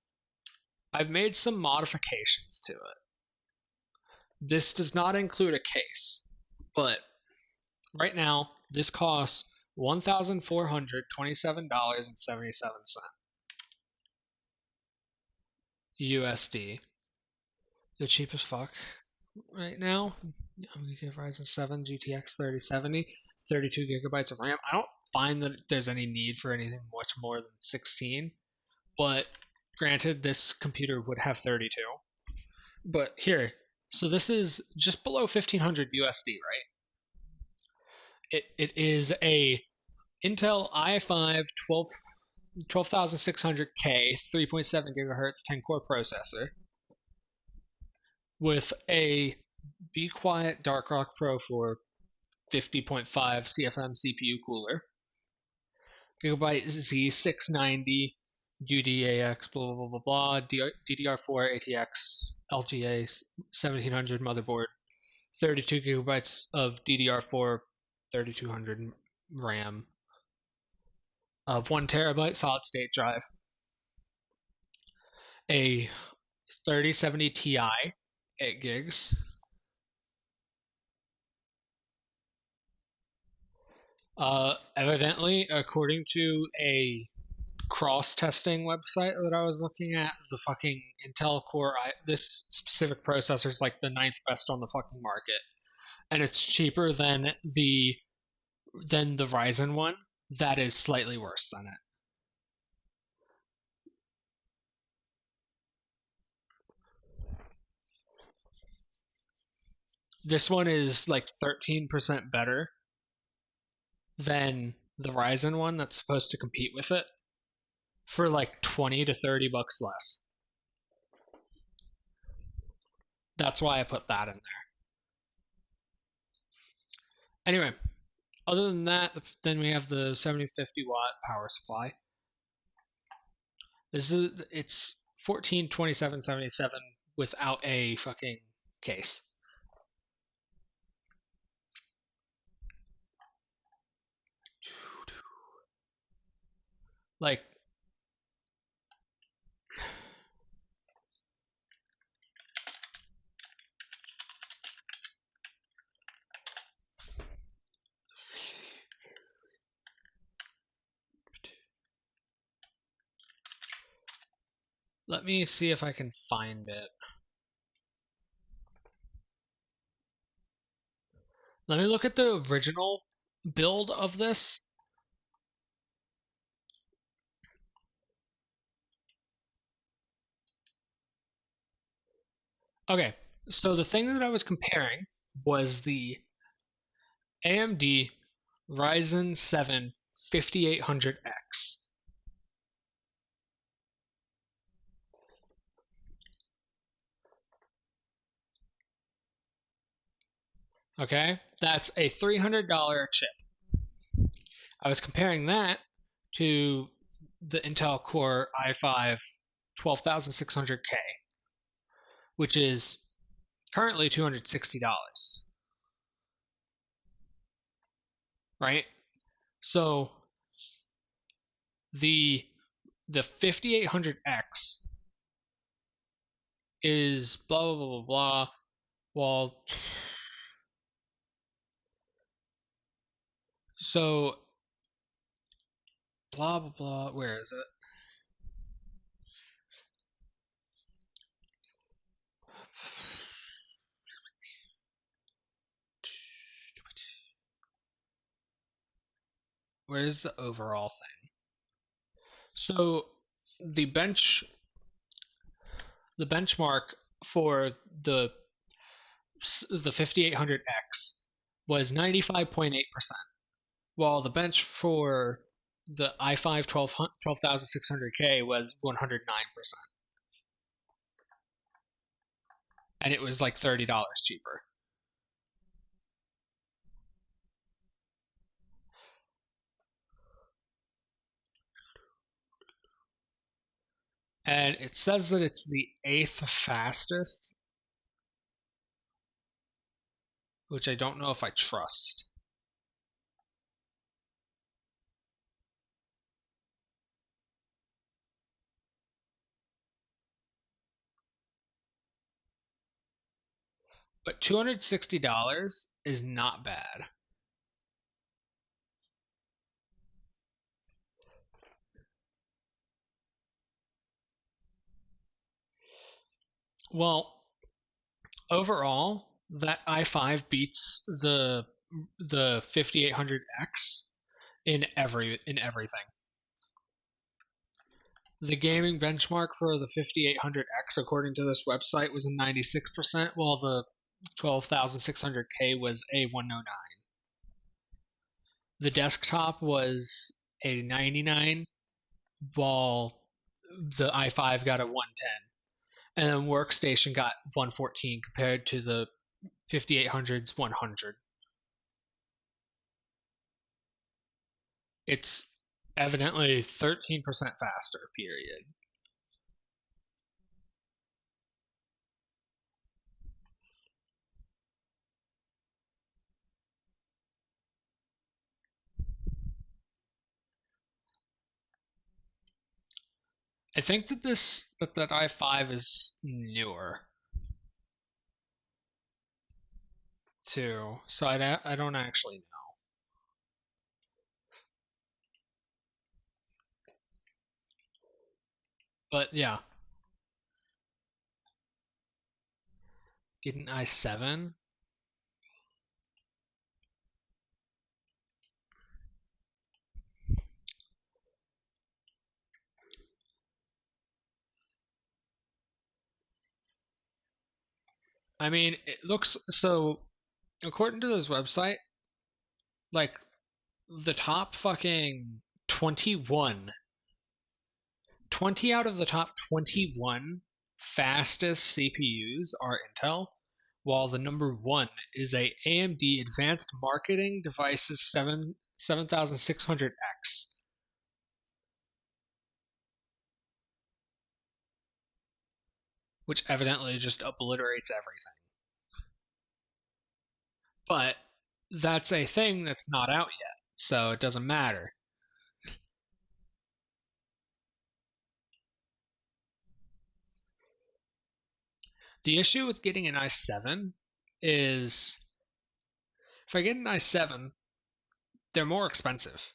I've made some modifications to it. This does not include a case, but right now this costs $1,427.77 USD. The cheapest fuck right now. Ryzen 7 GTX 3070, 32 gigabytes of RAM. I don't find that there's any need for anything much more than 16, but granted, this computer would have 32. But here, so this is just below 1500 USD, right? It is a Intel i5 12600K 3.7 gigahertz 10 core processor with a Be Quiet Dark Rock Pro for 50.5 CFM CPU cooler, Gigabyte Z690 UDAX blah blah blah blah DDR4 ATX LGA 1700 motherboard, 32 gigabytes of DDR4 3200 RAM, 1 terabyte solid state drive, a 3070 Ti 8 gigs, evidently according to a cross-testing website that I was looking at, the fucking Intel Core this specific processor is like the 9th best on the fucking market, and it's cheaper than the Ryzen one that is slightly worse than it. This one is like 13% better than the Ryzen one that's supposed to compete with it for like 20 to 30 bucks less. That's why I put that in there. Anyway, other than that, then we have the 7050 watt power supply. It's 142777 without a fucking case. Like, let me see if I can find it. Let me look at the original build of this. Okay, so the thing that I was comparing was the AMD Ryzen 7 5800X. Okay, that's a $300 chip. I was comparing that to the Intel Core i5 12600K, which is currently $260. Right? So the 5800X is blah blah blah blah blah. Well, so blah blah blah. Where is it? Where's the overall thing? So the benchmark for the 5800X was 95.8%, while the bench for the i5 12600K was 109%, and it was like $30 cheaper. And it says that it's the 8th fastest, which I don't know if I trust. But $260 is not bad. Well, overall, that i5 beats the 5800X in everything. The gaming benchmark for the 5800X, according to this website, was a 96%, while the 12600K was a 109. The desktop was a 99, while the i5 got a 110. And then workstation got 114 compared to the 5800's 100. It's evidently 13% faster, period. I think that that i5 is newer too, so I don't actually know. But yeah, get an i7. I mean, it looks so. According to this website, like the top fucking 21, 20 out of the top 21 fastest CPUs are Intel, while the number one is a AMD Advanced Marketing Devices 7600X, which evidently just obliterates everything. But that's a thing that's not out yet, so it doesn't matter. The issue with getting an i7 is if I get an i7, they're more expensive.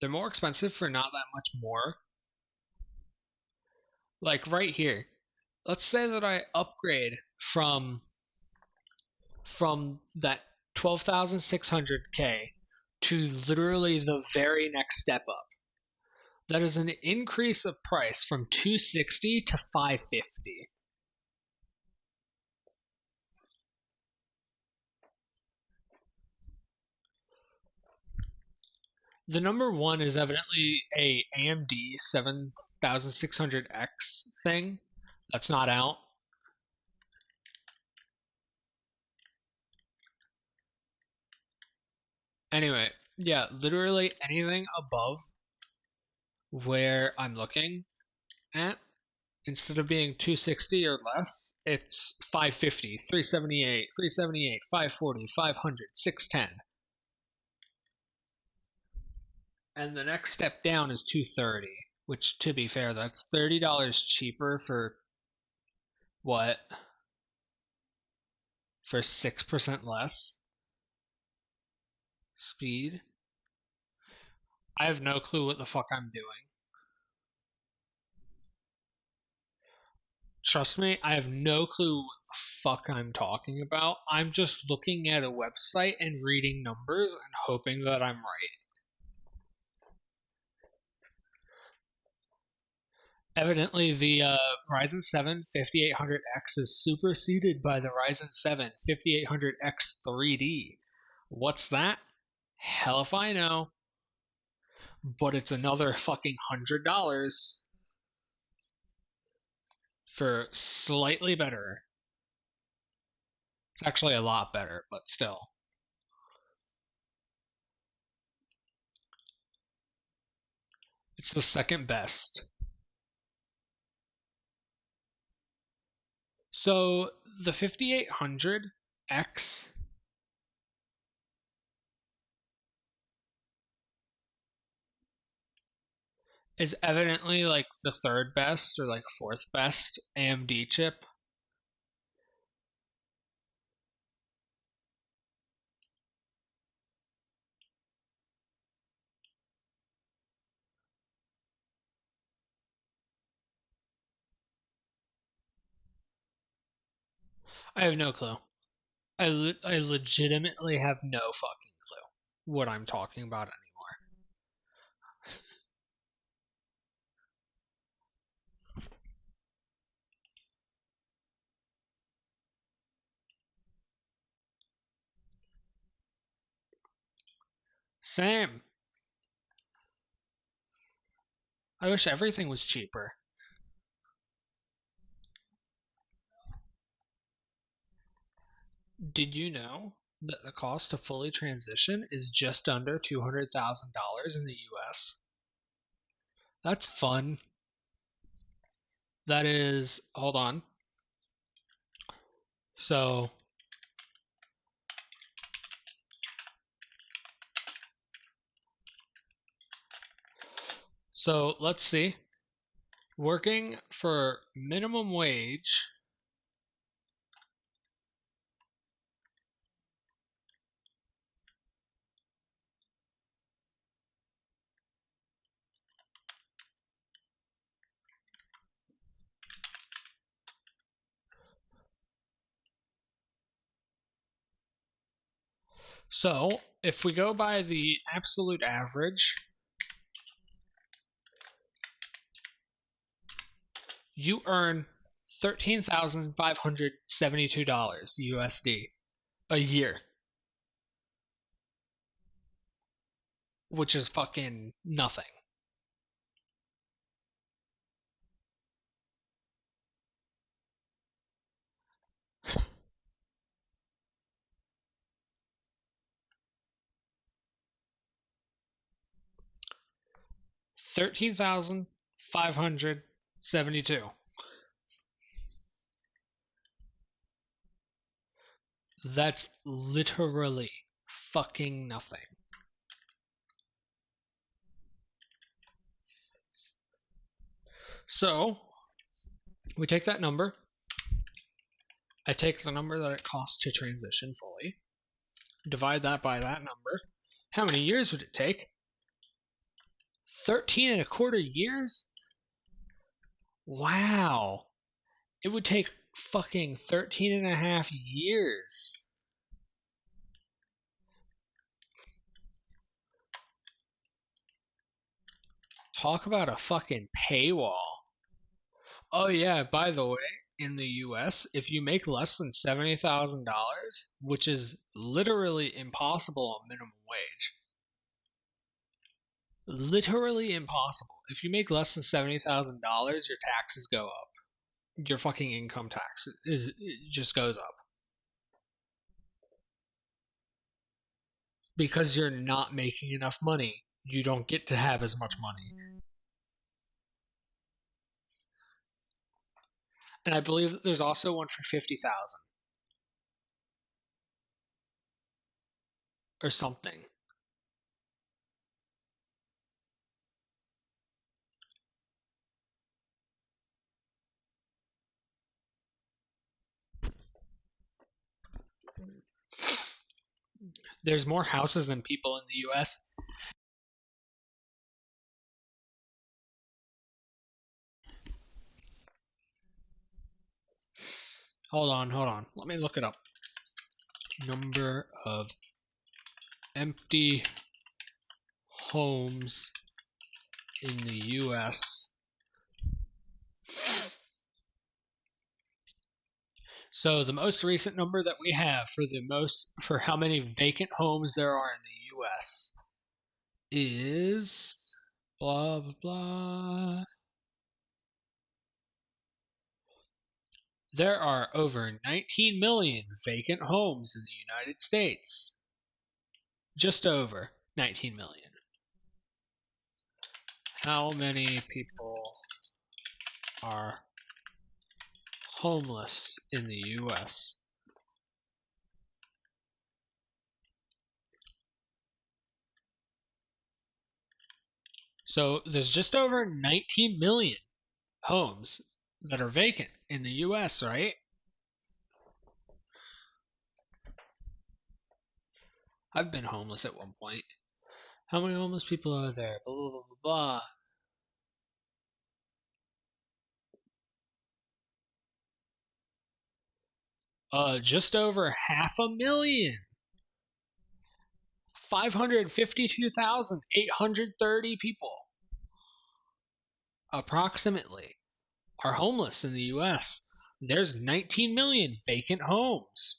They're more expensive for not that much more. Like right here, let's say that I upgrade from that 12,600K to literally the very next step up. That is an increase of price from 260 to 550. The number one is evidently a AMD 7600X thing that's not out. Anyway, yeah, literally anything above where I'm looking at, instead of being 260 or less, it's 550, 378, 378, 540, 500, 610. And the next step down is 230, which to be fair, that's $30 cheaper for what? For 6% less speed? I have no clue what the fuck I'm doing. Trust me, I have no clue what the fuck I'm talking about. I'm just looking at a website and reading numbers and hoping that I'm right. Evidently, the Ryzen 7 5800X is superseded by the Ryzen 7 5800X 3D. What's that? Hell if I know. But it's another fucking $100 for slightly better. It's actually a lot better, but still. It's the second best. So the 5800X is evidently like the third best or like fourth best AMD chip I have no clue. I legitimately have no fucking clue what I'm talking about anymore. Same. I wish everything was cheaper. Did you know that the cost to fully transition is just under $200,000 in the US? That's fun. That is, hold on. So, let's see. Working for minimum wage. So, if we go by the absolute average, you earn $13,572 USD a year, which is fucking nothing. $13,572. That's literally fucking nothing. So, we take that number. I take the number that it costs to transition fully, divide that by that number. How many years would it take? 13 and a quarter years? Wow. It would take fucking 13 and a half years. Talk about a fucking paywall. Oh yeah, by the way, in the US, if you make less than $70,000, which is literally impossible on minimum wage, literally impossible. If you make less than $70,000, your taxes go up. Your fucking income tax it just goes up because you're not making enough money. You don't get to have as much money. And I believe that there's also one for 50,000 or something. There's more houses than people in the US. Hold on. Let me look it up. Number of empty homes in the US. So the most recent number that we have for how many vacant homes there are in the US is blah blah blah. There are over 19 million vacant homes in the United States. Just over 19 million. How many people are homeless in the US? So there's just over 19 million homes that are vacant in the US, right? I've been homeless at one point. How many homeless people are there? Blah, blah, blah, blah, blah. Just over 500,000. 552,830 people, approximately, are homeless in the US. There's 19 million vacant homes.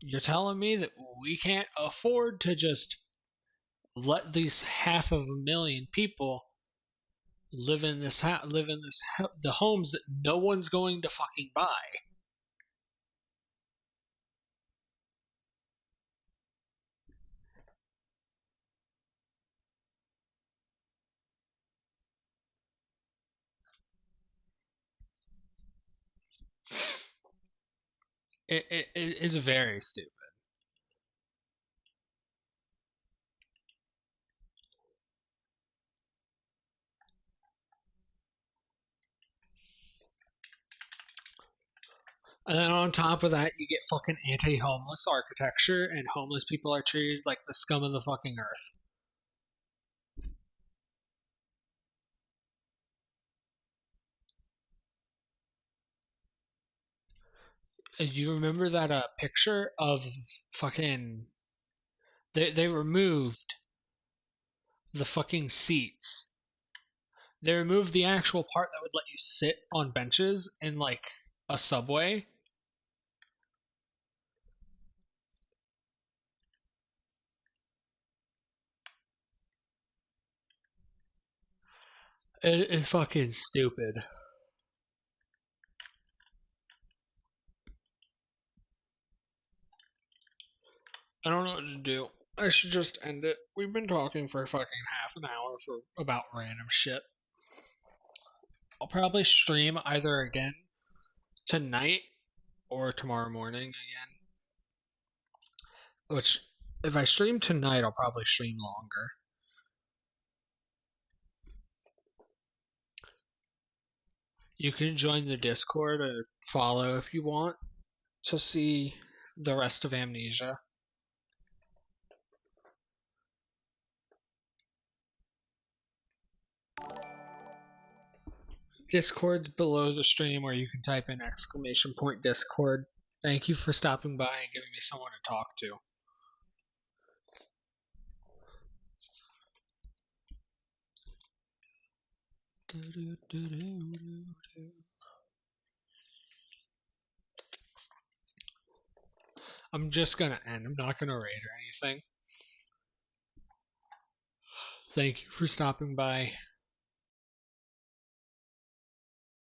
You're telling me that we can't afford to just let these 500,000 people live in the homes that no one's going to fucking buy? It is very stupid. And then on top of that, you get fucking anti-homeless architecture, and homeless people are treated like the scum of the fucking earth. You remember that picture of fucking they removed the fucking seats. They removed the actual part that would let you sit on benches in like a subway. It's fucking stupid. I don't know what to do. I should just end it. We've been talking for fucking half an hour for about random shit. I'll probably stream either again tonight or tomorrow morning again. Which, if I stream tonight, I'll probably stream longer. You can join the Discord or follow if you want to see the rest of Amnesia. Discord's below the stream, where you can type in !Discord. Thank you for stopping by and giving me someone to talk to. I'm just gonna end. I'm not gonna raid or anything. Thank you for stopping by.